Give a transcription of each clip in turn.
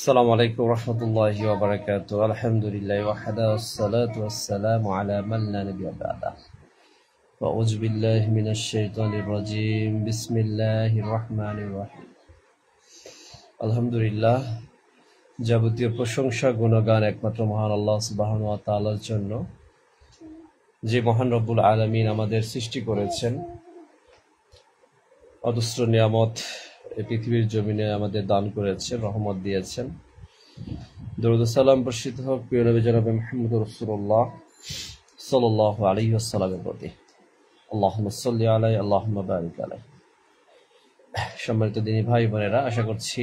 السلام عليكم ورحمة الله وبركاته. الحمد لله وحده والصلاة والسلام على من لا نبي بعده. وأعوذ بالله من الشيطان الرجيم. بسم الله الرحمن الرحيم. আলহামদুলিল্লাহ, যাবতীয় প্রশংসা গুণগান একমাত্র মহান আল্লাহ সুবহানাহু ওয়া তাআলার জন্য, যে মহান রব্বুল আলামিন আমাদের সৃষ্টি করেছেন, অজস্র নিয়ামত এই পৃথিবীর জমিনে আমাদের দান করেছেন, রহমত দিয়েছেন। দরুদ ও সালাম বর্ষিত হোক প্রিয় নবী জনাবে মুহাম্মদুর রাসূলুল্লাহ সাল্লাল্লাহু আলাইহি ওয়াসাল্লামের প্রতি। আল্লাহুম্মা সাল্লি আলাইহি আল্লাহুম্মা বারিক আলাইহি। সম্মানিত দিনী ভাই বোনেরা, আশা করছি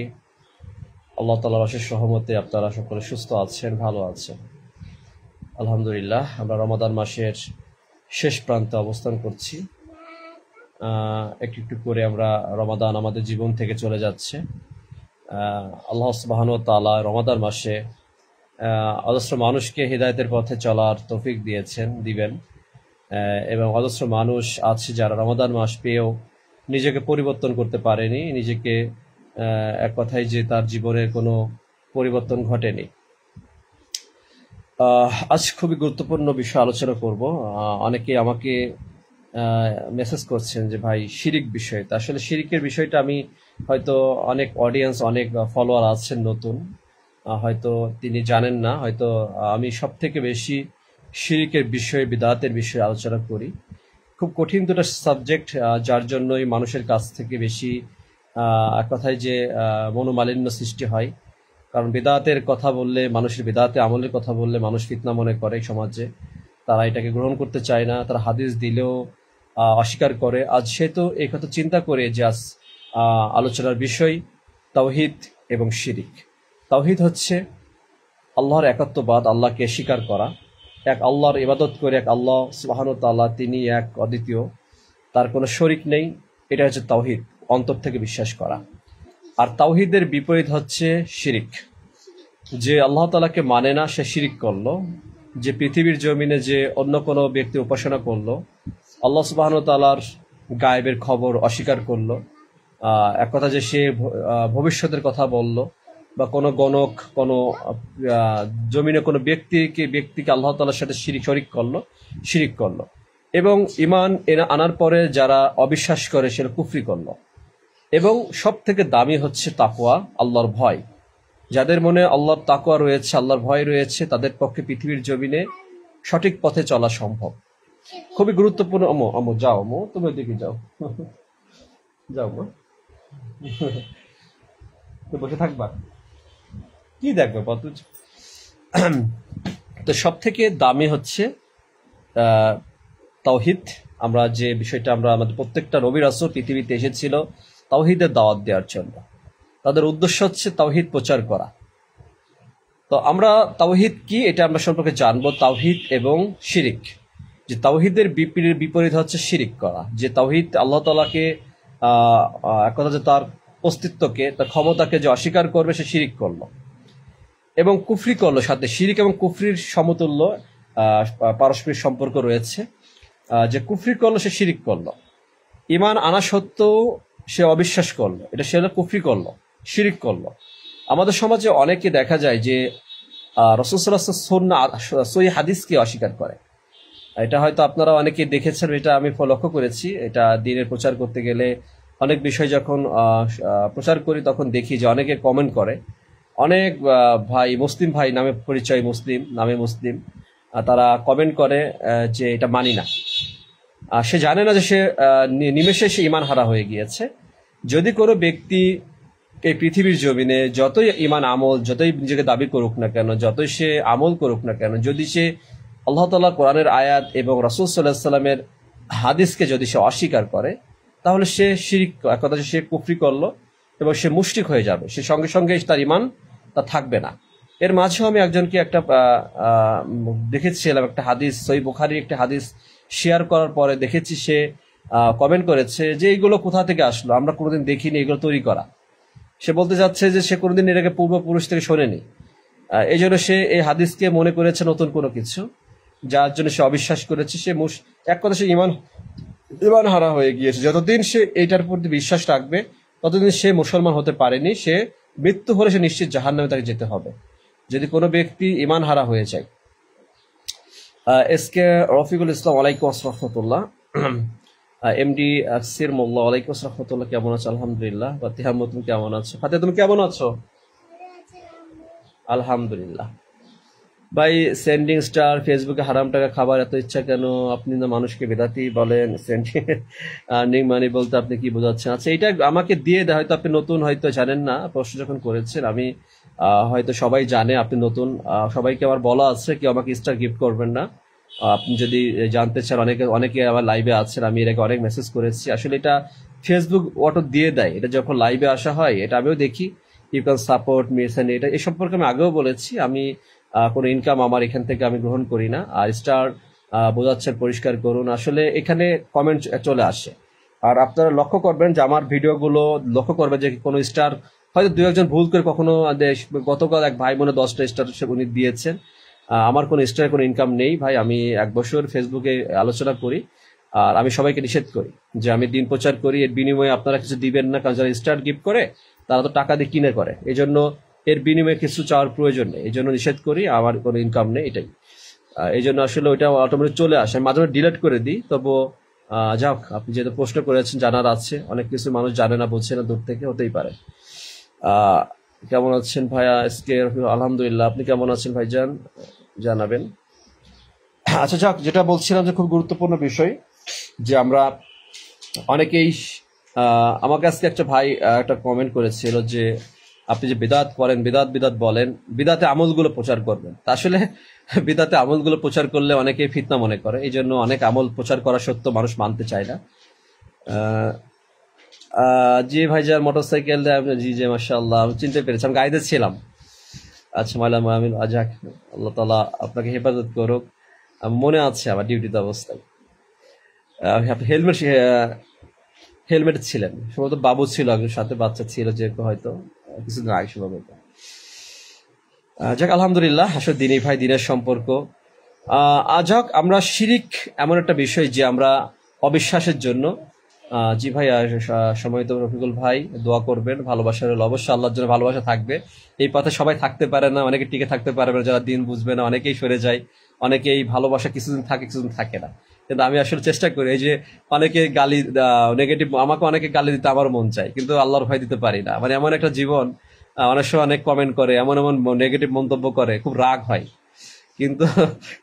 আল্লাহ তাআলার অশেষ রহমতে আপনারা সকলে সুস্থ আছেন, ভালো আছেন। আলহামদুলিল্লাহ, আমরা রমাদান মাসের শেষ প্রান্তে অবস্থান করছি। একটু একটু করে আমরা রমাদান আমাদের জীবন থেকে চলে যাচ্ছে। আল্লাহ সুবহানাহু ওয়া তাআলা রমাদান মাসে অজস্র মানুষকে হিদায়াতের পথে চলার তৌফিক দিবেন, এবং অজস্র মানুষ আছে যারা রমাদান মাস পেয়েও নিজেকে পরিবর্তন করতে পারেনি, নিজেকে এক কথায় যে তার জীবনের কোনো পরিবর্তন ঘটেনি। আজ খুবই গুরুত্বপূর্ণ বিষয় আলোচনা করব। অনেকে আমাকে মেসেজ করছেন যে ভাই শিরিক বিষয়। তা আসলে শিরিকের বিষয়টা আমি হয়তো অনেক অডিয়েন্স, অনেক ফলোয়ার আছেন নতুন, হয়তো তিনি জানেন না। হয়তো আমি সব থেকে বেশি শিরিকের বিষয়ে, বিদআতের বিষয়ে আলোচনা করি। খুব কঠিন দুটো সাবজেক্ট, যার জন্যই মানুষের কাছ থেকে বেশি এক কথায় যে মনোমালিন্য সৃষ্টি হয়। কারণ বিদআতের কথা বললে, মানুষের বিদআতে আমলের কথা বললে মানুষ ফিতনা মনে করে সমাজে, তারা এটাকে গ্রহণ করতে চায় না, তারা হাদিস দিলেও অস্বীকার করে। আজ সে তো এই কথা চিন্তা করে যে আজ আলোচনার বিষয় তাওহীদ এবং শিরিক। তাওহীদ হচ্ছে আল্লাহর একাত্মবাদ, আল্লাহকে স্বীকার করা, এক আল্লাহর ইবাদত করে এক আল্লাহ সুবহানাহু ওয়া তাআলা, তিনি এক অদ্বিতীয়, তার কোনো শরিক নেই। এটা হচ্ছে তাওহীদ, অন্তর থেকে বিশ্বাস করা। আর তাওহীদের বিপরীত হচ্ছে শিরিক। যে আল্লাহ তাআলাকে মানে না সে শিরিক করলো, যে পৃথিবীর জমিনে যে অন্য কোনো ব্যক্তি উপাসনা করলো, আল্লাহ সুবহানাহু ওয়া তাআলার গায়েবের খবর অস্বীকার করলো, এক কথা যে সে ভবিষ্যতের কথা বলল, বা কোনো গণক, কোনো জমিনে কোনো ব্যক্তিকে আল্লাহ তাআলার সাথে শিরিক করলো। এবং ঈমান আনার পরে যারা অবিশ্বাস করে সেটা কুফরি করলো। এবং সব থেকে দামি হচ্ছে তাকওয়া, আল্লাহর ভয়। যাদের মনে আল্লাহর তাকওয়া রয়েছে, আল্লাহর ভয় রয়েছে, তাদের পক্ষে পৃথিবীর জমিনে সঠিক পথে চলা সম্ভব। খুবই গুরুত্বপূর্ণ। আমো যাও, তুমি ওইদিকে যাও, যাও মা, বসে থাকবা, কি দেখবে কত। তো সব থেকে দামি হচ্ছে তাওহীদ। আমরা যে বিষয়টা, আমরা আমাদের প্রত্যেকটা নবী রাসূল পৃথিবীতে এসেছিল তাওহীদের দাওয়াত দেওয়ার জন্য। তাদের উদ্দেশ্য হচ্ছে তাওহীদ প্রচার করা। তো আমরা তাওহীদ কি এটা আমরা সম্পর্কে জানবো, তাওহীদ এবং শিরিক। যে তাওহীদের বিপরীত হচ্ছে শিরিক করা। যে তাওহীদ আল্লাহ তাআলাকে এক কথা যে তার অস্তিত্বকে, তার ক্ষমতাকে যে অস্বীকার করবে সে শিরিক করলো এবং কুফরি করলো। সাথে শিরিক এবং কুফরির সমতুল্য পারস্পরিক সম্পর্ক রয়েছে। যে কুফরি করলো সে শিরিক করলো, ঈমান আনা সত্ত্বেও সে অবিশ্বাস করলো, এটা সে কুফরি করলো, শিরিক করলো। আমাদের সমাজে অনেকে দেখা যায় যে রাসূল সাল্লাল্লাহু আলাইহি ওয়াসাল্লাম সহিহ হাদিসকে অস্বীকার করে। এটা হয়তো আপনারা অনেকে দেখেছেন, এটা আমি লক্ষ্য করেছি। এটা দ্বীনের প্রচার করতে গেলে অনেক বিষয় যখন প্রচার করি তখন দেখি যে অনেকে কমেন্ট করে। অনেক ভাই, মুসলিম ভাই নামে পরিচয়, মুসলিম, তারা কমেন্ট করে যে এটা মানি না। সে জানে না যে সে নিমেষে সে ঈমান হারা হয়ে গিয়েছে। যদি কোনো ব্যক্তি এই পৃথিবীর জমিনে যতই ঈমান আমল, যতই নিজেকে দাবি করুক না কেন, যতই সে আমল করুক না কেন, যদি সে আল্লাহ তাআলা কোরআনের আয়াত এবং রাসূল সাল্লাল্লাহু আলাইহি ওয়াসাল্লামের হাদিসকে যদি সে অস্বীকার করে, তাহলে সে শিরিক, এক কথা সে কুফরি করলো এবং সে মুশরিক হয়ে যাবে। সে সঙ্গে সঙ্গে তার ঈমান তা থাকবে না। এর মাঝেও আমি একজনকে একটা দেখেছিলাম, একটা হাদিস, সহিহ বুখারীর একটা হাদিস শেয়ার করার পরে দেখেছি সে কমেন্ট করেছে যে এইগুলো কোথা থেকে আসলো, আমরা কোনোদিন দেখিনি এগুলো তৈরি করা। সে বলতে চাচ্ছে যে সে কোনোদিন এর আগে পূর্বপুরুষ থেকে শোনেনি। এই জন্য সে এই হাদিসকে মনে করেছে নতুন কোনো কিছু, যার জন্য সে অবিশ্বাস করেছে। সে এক কথা সে ইমান হারা হয়ে গিয়েছে। যতদিন সে এইটার প্রতি বিশ্বাস রাখবে ততদিন সে মুসলমান হতে পারেনি। সে মৃত্যু হলে সে নিশ্চিত জাহান্নামে তাকে যেতে হবে যদি কোনো ব্যক্তি ইমান হারা হয়ে যায়। এস কে রফিকুল ইসলাম, ওয়ালাইকুম আসসালাম রহমতুল্লাহ। এমডি সির মোল্লা, ওয়ালাইকুম আসসালাম রহমতুল্লাহ। কেমন আছো? আলহামদুলিল্লাহ। ফাতিহা, তুমি কেমন আছো? ফাতিহা, তুমি কেমন আছো? আলহামদুলিল্লাহ। ভাই সেন্ডিং স্টার, ফেসবুকে হারাম টাকা খাবার এত ইচ্ছা কেন? আপনি না মানুষকে বেদাতি বলেন। সেন্ডিং আর্নিং মানি বলতে আপনি কি বোঝাচ্ছেন? আচ্ছা, এটা আমাকে দিয়ে দেয়, হয়তো আপনি নতুন, হয়তো জানেন না। প্রশ্ন যখন করেছেন আমি হয়তো সবাই জানে আপনি নতুন। সবাইকে আমার বলা আছে কেউ আমাকে স্টার গিফট করবেন না। আপনি যদি জানতে চান, অনেকে আমার লাইভে আছেন, আমি এর আগে অনেক মেসেজ করেছি। আসলে এটা ফেসবুক অটো দিয়ে দেয়, এটা যখন লাইভে আসা হয় এটা আমিও দেখি। ইউ ক্যান সাপোর্ট মি, এটা এ সম্পর্কে আমি আগেও বলেছি। আমি কোনো ইনকাম আমার এখান থেকে আমি গ্রহণ করি না। আর স্টার বোঝাচ্ছেন পরিষ্কার করুন, আসলে এখানে কমেন্ট চলে আসে। আর আপনারা লক্ষ্য করবেন যে আমার ভিডিওগুলো লক্ষ্য করবেন যে কোনো স্টার হয়তো দু একজন ভুল করে কখনো, গতকাল এক ভাই মনে 10টা স্টার উনি দিয়েছেন। আমার কোনো স্টারের কোনো ইনকাম নেই ভাই। আমি 1 বছর ফেসবুকে আলোচনা করি, আর আমি সবাইকে নিষেধ করি যে আমি দিন প্রচার করি, এর বিনিময়ে আপনারা কিছু দিবেন না। কারণ যারা স্টার গিফট করে তারা তো টাকা দিয়ে কিনে করে, এই জন্য এর বিনিময়ে কিছু চাওয়ার প্রয়োজন নেই, এই জন্য নিষেধ করি। আমার কোনো ইনকাম নেই, এটাই। এই জন্য আসলে ওইটা অটোমেটিক চলে আসে, আমি মাঝে মাঝে ডিলিট করে দিই। তবুও যাক, আপনি যেহেতু প্রশ্ন করেছেন, জানার আছে, অনেক কিছু মানুষ জানে না, বুঝছে না, দূর থেকে হতেই পারে। কেমন আছেন ভাইয়া? এসকে আলহামদুলিল্লাহ। আপনি কেমন আছেন ভাইজান? জানাবেন। আচ্ছা যাক, যেটা বলছিলাম যে খুব গুরুত্বপূর্ণ বিষয়, যে আমরা অনেকেই আমাকে আজকে একটা ভাই একটা কমেন্ট করেছিল যে আপনি যে বিদাত করেন, বিদাত বলেন, বিদাতে আমলগুলো প্রচার করবেন। তা আসলে বিদাতে আমলগুলো প্রচার করলে অনেকে ফিতনা মনে করে, এই জন্য অনেক আমল প্রচার করা সত্ত্বেও মানুষ মানতে চায় না। জি ভাইজান, মোটরসাইকেল জি জি মাশাআল্লাহ, আমি চিনতে পেরেছি, আমি গাইতে ছিলাম। আচ্ছা মাইলাম, আমি আজাক, আল্লাহ তাআলা আপনাকে হেফাজত করুক। মনে আছে আমার ডিউটিতে অবস্থায় আপনি হেলমেট ছিলেন, সম্ভবত বাবু ছিল একজন সাথে, বাচ্চা ছিল যে হয়তো কিছুদিন আগে সম্ভবত। যাক আলহামদুলিল্লাহ, আসলে দিনই ভাই দিনের সম্পর্ক। যাক, আমরা শিরিক এমন একটা বিষয় যে আমরা অবিশ্বাসের জন্য। জি ভাই, সময় তো রফিকুল ভাই দোয়া করবেন, ভালোবাসা রইল। অবশ্যই আল্লাহর জন্য ভালোবাসা থাকবে। এই পথে সবাই থাকতে পারে না, অনেকে টিকে থাকতে পারবে না, যারা দিন বুঝবে না, অনেকেই সরে যায়, অনেকেই ভালোবাসা কিছুদিন থাকে কিছুদিন থাকে না। কিন্তু আমি আসলে চেষ্টা করি, এই যে অনেকে গালি নেগেটিভ, আমাকে অনেকে গালি দিতে আমার মন চায়, কিন্তু আল্লাহর ভয় দিতে পারি না। মানে এমন একটা জীবন, অনেক সময় অনেক কমেন্ট করে, এমন এমন নেগেটিভ মন্তব্য করে, খুব রাগ হয়। কিন্তু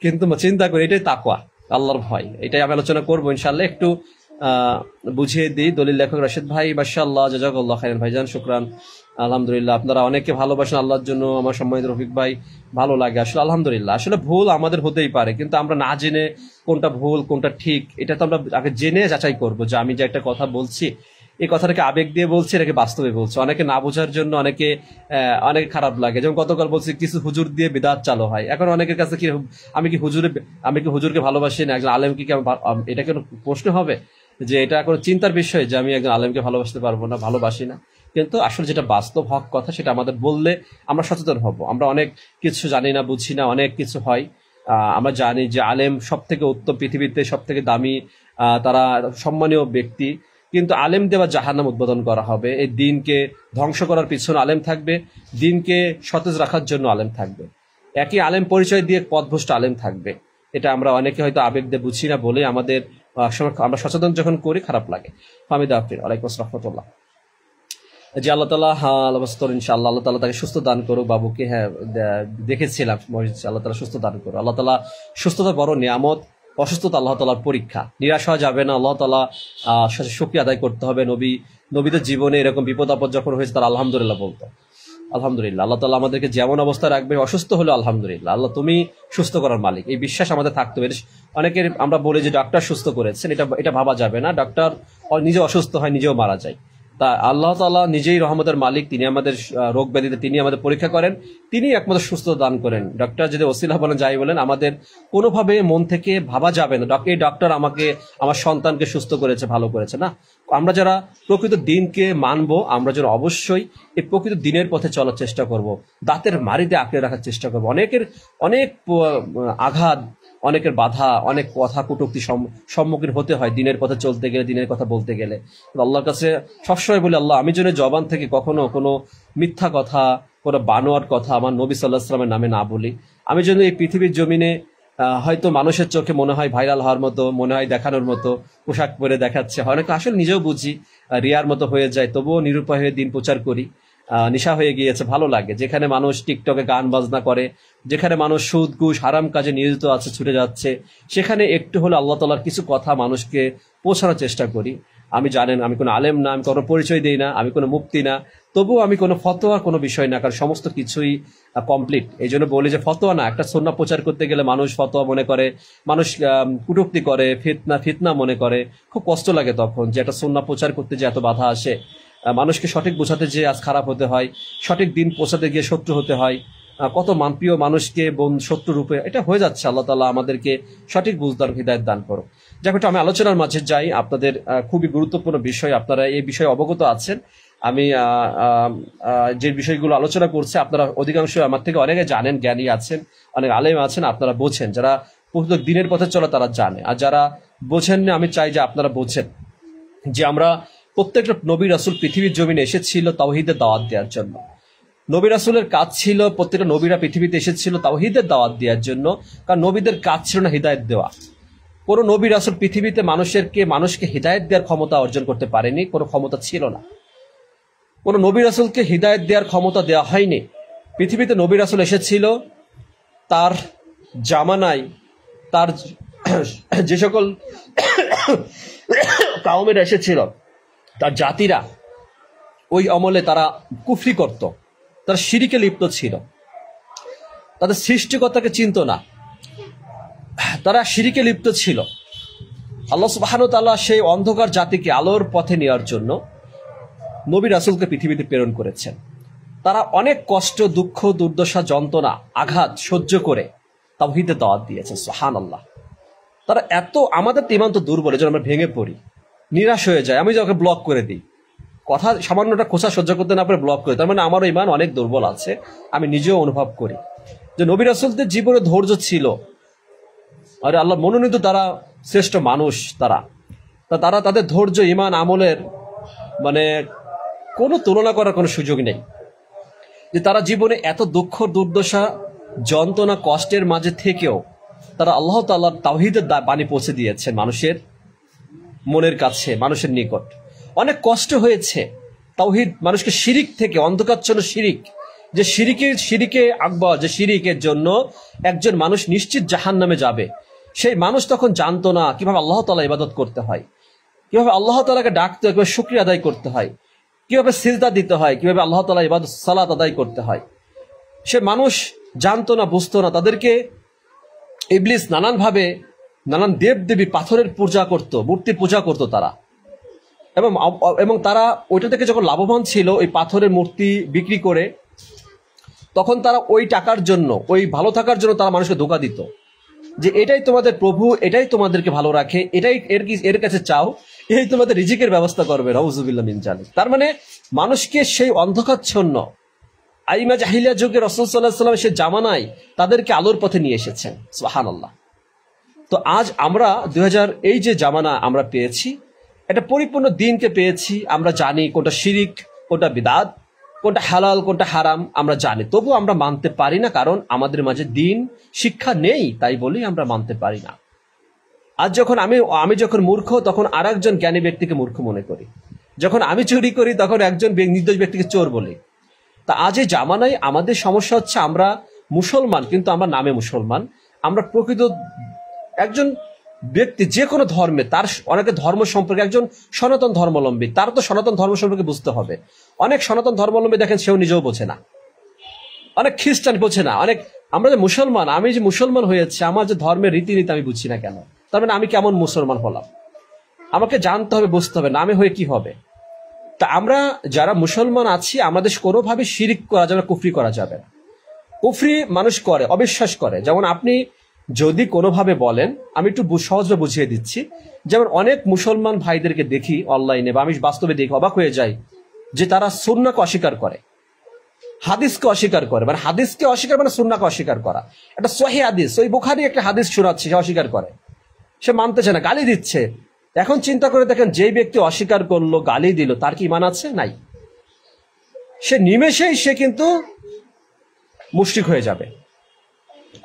কিন্তু চিন্তা করি এটাই তাকওয়া, আল্লাহর ভয়। এটাই আমি আলোচনা করবো ইনশাআল্লাহ। একটু বুঝিয়ে দিই। দলিল লেখক রাশিদ ভাই, মাশাআল্লাহ, জাযাকাল্লাহ খাইরান ভাইজান, শুকরান। আলহামদুলিল্লাহ, আপনারা অনেকে ভালোবাসেন আল্লাহর জন্য। আমার সম্মানিত রফিক ভাই, ভালো লাগে আসলে, আলহামদুলিল্লাহ। আসলে ভুল আমাদের হতেই পারে, কিন্তু আমরা না জেনে কোনটা ভুল কোনটা ঠিক, এটা তো আমরা আগে জেনে যাচাই করবো যে আমি যে একটা কথা বলছি, এই কথাটাকে আবেগ দিয়ে বলছি নাকি বাস্তবে বলছি। অনেকে না বোঝার জন্য অনেকে খারাপ লাগে। যেমন গতকাল বলছি কিছু হুজুর দিয়ে বিদাত চালু হয়। এখন অনেকের কাছে কি আমি কি হুজুরকে ভালোবাসি না, একজন আলেমকে কি এটা কোনো প্রশ্ন হবে যে এটা কোনো চিন্তার বিষয় যে আমি একজন আলেমকে ভালোবাসতে পারবো না, ভালোবাসি না? কিন্তু আসলে যেটা বাস্তব হক কথা, সেটা আমাদের বললে আমরা সচেতন হব। আমরা অনেক কিছু জানি না, বুঝি না, অনেক কিছু হয়। আমরা জানি যে আলেম সব থেকে উত্তম, পৃথিবীতে সব থেকে দামি, তারা সম্মানীয় ব্যক্তি। কিন্তু আলেম দেওয়া জাহান্নাম উদ্বোধন করা হবে। এই দিনকে ধ্বংস করার পিছনে আলেম থাকবে, দিনকে সতেজ রাখার জন্য আলেম থাকবে। একই আলেম পরিচয় দিয়ে পথভ্রষ্ট আলেম থাকবে। এটা আমরা অনেকে হয়তো আবেগ দিয়ে বুঝি না বলে আমাদের আমরা সচেতন যখন করি খারাপ লাগে। হামিদ আফরিন, ওয়ালাইকুম আসসালাম রাহমাতুল্লাহ। জি আল্লাহ তাআলা ইনশাআল্লাহ আল্লাহ তাআলা তাকে সুস্থ দান করুক। বাবুকে দেখেছিলাম আল্লাহ তাআলা সুস্থ দান করুক। আল্লাহ তাআলা সুস্থতা বড় নিয়ামত, অসুস্থতা আল্লাহ তাআলার পরীক্ষা। নিরাশ হওয়া যাবে না, আল্লাহ তাআলা শুকরিয়া আদায় করতে হবে। নবীদের জীবনে এরকম বিপদ আপদ যখন হয়েছে তারা আলহামদুলিল্লাহ বলতো। আলহামদুলিল্লাহ, আল্লাহ তাআলা আমাদেরকে যেমন অবস্থায় রাখবে, অসুস্থ হলেও আলহামদুলিল্লাহ, আল্লাহ তুমি সুস্থ করার মালিক, এই বিশ্বাস আমাদের থাকতে হবে। অনেকের আমরা বলি যে ডাক্তার সুস্থ করেছেন, এটা ভাবা যাবে না। ডাক্তার নিজে অসুস্থ হয়, নিজেও মারা যায়। তা আল্লাহ তাআলা নিজেই রহমতের মালিক, তিনি আমাদের রোগ ব্যাধিতে তিনি আমাদের পরীক্ষা করেন, তিনি একমাত্র সুস্থতা দান করেন। ডক্টর যদি ওসিলা বলেন যাই বলেন, আমাদের কোনোভাবে মন থেকে ভাবা যাবে না এই ডক্টর আমাকে আমার সন্তানকে সুস্থ করেছে, ভালো করেছে, না। আমরা যারা প্রকৃত দিনকে মানবো, আমরা যেন অবশ্যই এই প্রকৃত দিনের পথে চলার চেষ্টা করব, দাঁতের মাড়িতে আঁকড়ে রাখার চেষ্টা করবো। অনেক আঘাত, অনেকের বাধা, অনেক কথা কটূক্তি সম্মুখীন হতে হয় দিনের পথে চলতে গেলে, দিনের কথা বলতে গেলে। আল্লাহর কাছে সবসময় বলি, আল্লাহ আমি যেন জবান থেকে কখনো কোনো মিথ্যা কথা, কোনো বানোয়ার কথা আমার নবী সাল্লাল্লাহু আলাইহি ওয়াসাল্লামের নামে না বলি। আমি যেন এই পৃথিবীর জমিনে হয়তো মানুষের চোখে মনে হয় ভাইরাল হওয়ার মতো, মনে হয় দেখানোর মতো, পোশাক পরে দেখাচ্ছে, অনেকে আসলে নিজেও বুঝি রিয়ার মতো হয়ে যায়, তবুও নিরুপায় হয়ে দিন প্রচার করি। নেশা হয়ে গিয়েছে, ভালো লাগে। যেখানে মানুষ টিকটকে গান বাজনা করে, যেখানে মানুষ সুদ ঘুষ হারাম কাজে নিয়োজিত আছে, ছুটে যাচ্ছে, সেখানে একটু হলে আল্লাহ তাআলার কিছু কথা মানুষকে পৌঁছানোর চেষ্টা করি। আমি জানেন আমি কোনো আলেম না, আমি কোনো পরিচয় দিই না, আমি কোনো মুফতি না, তবুও আমি কোনো ফতোয়া কোনো বিষয় না, কারণ সমস্ত কিছুই কমপ্লিট। এই জন্য বলি যে ফতোয়া না, একটা সুন্নাহ প্রচার করতে গেলে মানুষ ফতোয়া মনে করে, মানুষ কটূক্তি করে, ফিতনা মনে করে। খুব কষ্ট লাগে তখন যে একটা সুন্নাহ প্রচার করতে যে এত বাধা আসে, মানুষকে সঠিক বোঝাতে যে আজ খারাপ হতে হয়, সঠিক দিন পৌঁছাতে গিয়ে শত্রু হতে হয়, কত মানপ্রিয় মানুষকে শত্রু রূপে, এটা হয়ে যাচ্ছে। আল্লাহ তাআলা আমাদেরকে সঠিক বুঝদার হিদায়াত দান করো। যাক, একটু আমি আলোচনার মাঝে যাই। আপনাদের খুবই গুরুত্বপূর্ণ বিষয়, আপনারা এই বিষয়ে অবগত আছেন। আমি যে বিষয়গুলো আলোচনা করছি, আপনারা অধিকাংশ আমার থেকে অনেকে জানেন, জ্ঞানী আছেন, অনেক আলেম আছেন, আপনারা বোঝেন। যারা প্রকৃত দিনের পথে চলে তারা জানে, আর যারা বোঝেন না, আমি চাই যে আপনারা বোঝেন যে আমরা প্রত্যেকটা নবী রাসূল পৃথিবীর জমিনে এসেছিল তাওহীদের দাওয়াত দেওয়ার জন্য। নবী রাসূলের কাজ ছিল, প্রত্যেকটা নবীরা পৃথিবীতে এসেছিল তাওহীদের দাওয়াত দেওয়ার জন্য, কারণ নবীদের কাজ ছিল না হিদায়াত দেওয়া। কোনো নবী রাসূল পৃথিবীতে মানুষকে হিদায়াত দেওয়ার ক্ষমতা অর্জন করতে পারেনি, কোনো ক্ষমতা ছিল না। কোনো নবী রাসূলকে হিদায়াত দেওয়ার ক্ষমতা দেওয়া হয়নি। পৃথিবীতে নবী রাসূল এসেছিল, তার জামানায় তার যে সকল কাওমেরা এসেছিল, তার জাতিরা ওই আমলে তারা কুফরি করত, তারা শিরকে লিপ্ত ছিল, তাদের সৃষ্টিকর্তাকে চিনত না, তারা শিরকে লিপ্ত ছিল। আল্লাহ সুবহানাহু ওয়া তাআলা সেই অন্ধকার জাতিকে আলোর পথে নেওয়ার জন্য নবী রাসূলকে পৃথিবীতে প্রেরণ করেছেন। তারা অনেক কষ্ট, দুঃখ, দুর্দশা, যন্ত্রণা, আঘাত সহ্য করে তাওহীদের দাওয়াত দিয়েছেন। সুবহানাল্লাহ। তারা আমাদের ঈমান তো দুর্বল, এজন্য আমরা ভেঙে পড়ি, নিরাশ হয়ে যায়। আমি যখন ব্লক করে দিই, কথা সামান্যটা খোঁচা সহ্য করতে না পারে ব্লক করে, তার মানে আমারও ঈমান অনেক দুর্বল আছে। আমি নিজেও অনুভব করি যে নবী রাসূলদের জীবনে ধৈর্য ছিল। আরে আল্লাহ মনোনীত তারা শ্রেষ্ঠ মানুষ, তারা তাদের ধৈর্য, ঈমান, আমলের মানে কোনো তুলনা করার কোনো সুযোগ নেই। যে তারা জীবনে এত দুঃখ, দুর্দশা, যন্ত্রণা, কষ্টের মাঝে থেকেও তারা আল্লাহ তাআলার তাওহীদের বাণী পৌঁছে দিয়েছেন মানুষের মনের কাছে, মানুষের নিকট। অনেক কষ্ট হয়েছে তাওহীদ মানুষকে শিরিক থেকে, অন্ধকারচ্ছন্ন শিরিক, যে শিরিকে আকবর, যে শিরিকের জন্য একজন মানুষ নিশ্চিত জাহান্নামে যাবে, সেই মানুষ তখন জানতো না কিভাবে আল্লাহ তাআলা ইবাদত করতে হয়, কিভাবে আল্লাহ তাআলাকে ডাকতে হয়, কিভাবে শুকরিয়া আদায় করতে হয়, কিভাবে সিজদা দিতে হয়, কিভাবে আল্লাহ তাআলা ইবাদত সালাত আদায় করতে হয়। সে মানুষ জানতো না, বুঝতো না। তাদেরকে ইবলিস নানানভাবে, নানান দেব দেবী, পাথরের পূজা করত, মূর্তির পূজা করত তারা, এবং তারা ওইটা থেকে যখন লাভবান ছিল, ওই পাথরের মূর্তি বিক্রি করে, তখন তারা ওই টাকার জন্য, ওই ভালো থাকার জন্য তারা মানুষকে ধোঁকা দিত যে এটাই তোমাদের প্রভু, এটাই তোমাদেরকে ভালো রাখে, এটাই এর কাছে চাও, এই তোমাদের রিজিকের ব্যবস্থা করবে। নাউযুবিল্লাহ মিন যালিক। তার মানে মানুষকে সেই অন্ধকারচ্ছন্ন আইমা জাহিলিয়া যুগে রাসূল সাল্লাল্লাহু আলাইহি ওয়াসাল্লাম সে জামানায় তাদেরকে আলোর পথে নিয়ে এসেছেন। সুবহানাল্লাহ। তো আজ আমরা 2000 এই যে জামানা আমরা পেয়েছি, এটা পরিপূর্ণ দিনকে পেয়েছি। আমরা জানি কোনটা শিরিক, কোনটা বিদআত, কোনটা হালাল, কোনটা হারাম আমরা জানি, তবু আমরা মানতে পারি না, কারণ আমাদের মাঝে দিন শিক্ষা নেই, তাই বলেই আমরা মানতে পারি না। আজ যখন আমি যখন মূর্খ, তখন আরেকজন জ্ঞানী ব্যক্তিকে মূর্খ মনে করি। যখন আমি চুরি করি, তখন একজন নির্দোষ ব্যক্তিকে চোর বলি। তা আজ এই জামানায় আমাদের সমস্যা হচ্ছে, আমরা মুসলমান কিন্তু আমরা নামে মুসলমান। আমরা প্রকৃত একজন ব্যক্তি যে কোনো ধর্মে, তার অনেকে ধর্ম সম্পর্কে, একজন সনাতন ধর্মাবলম্বী, তার তো সনাতন ধর্ম সম্পর্কে বুঝতে হবে। অনেক সনাতন ধর্মাবলম্বী দেখেন সেও নিজেও বোঝে না, অনেক খ্রিস্টান বোঝে না, অনেক আমরা যে মুসলমান, আমি যে মুসলমান হয়েছে, আমার যে ধর্মের রীতিনীতি আমি বুঝছি না কেন, তার মানে আমি কেমন মুসলমান হলাম? আমাকে জানতে হবে, বুঝতে হবে, নামে হয়ে কি হবে। তা আমরা যারা মুসলমান আছি আমাদের কোনোভাবে শিরিক করা যাবে না, কুফরি করা যাবে না। কুফরি মানুষ করে, অবিশ্বাস করে। যেমন আপনি যদি কোনোভাবে বলেন, আমি একটু সহজভাবে বুঝিয়ে দিচ্ছি, যেমন অনেক মুসলমান ভাইদেরকে দেখি অনলাইনে বা আমি বাস্তবে দেখি, অবাক হয়ে যাই যে তারা সুন্নাহকে অস্বীকার করে, হাদিসকে অস্বীকার করে। মানে হাদিসকে অস্বীকার মানে সুন্নাহকে অস্বীকার করা। একটা সহিহ হাদিস, ওই বুখারী একটা হাদিস শোনাচ্ছে, সে অস্বীকার করে, সে মানতেছে না, গালি দিচ্ছে। এখন চিন্তা করে দেখেন, যেই ব্যক্তি অস্বীকার করলো, গালি দিল, তার কি ঈমান আছে? নাই। সে নিমেষেই সে কিন্তু মুশরিক হয়ে যাবে।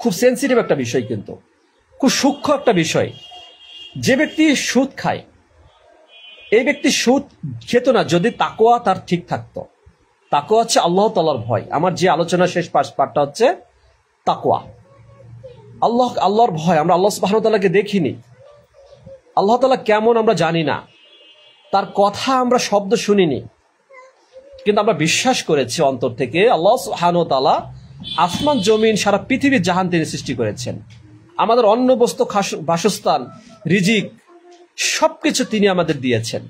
খুব সেন্সিটিভ একটা বিষয়, কিন্তু খুব সূক্ষ্ম একটা বিষয়। যে ব্যক্তি সুদ খায়, এই ব্যক্তি সুদ খেত না যদি তাকওয়া তার ঠিক থাকতো। তাকওয়া হচ্ছে আল্লাহ তাআলার ভয়। আমার যে আলোচনা শেষ পার্টটা হচ্ছে তাকওয়া, আল্লাহর ভয়। আমরা আল্লাহ সুবহানাহু ওয়া তাআলাকে দেখিনি, আল্লাহ তাআলা কেমন আমরা জানি না, তার কথা আমরা শব্দ শুনিনি, কিন্তু আমরা বিশ্বাস করেছি অন্তর থেকে আল্লাহ সুবহানাহু ওয়া তাআলা আসমান জমিন সারা পৃথিবীর জাহান তিনি সৃষ্টি করেছেন। আমাদের অন্ন বস্ত্র বাসস্থান রিজিক সবকিছু তিনি আমাদের দিয়েছেন।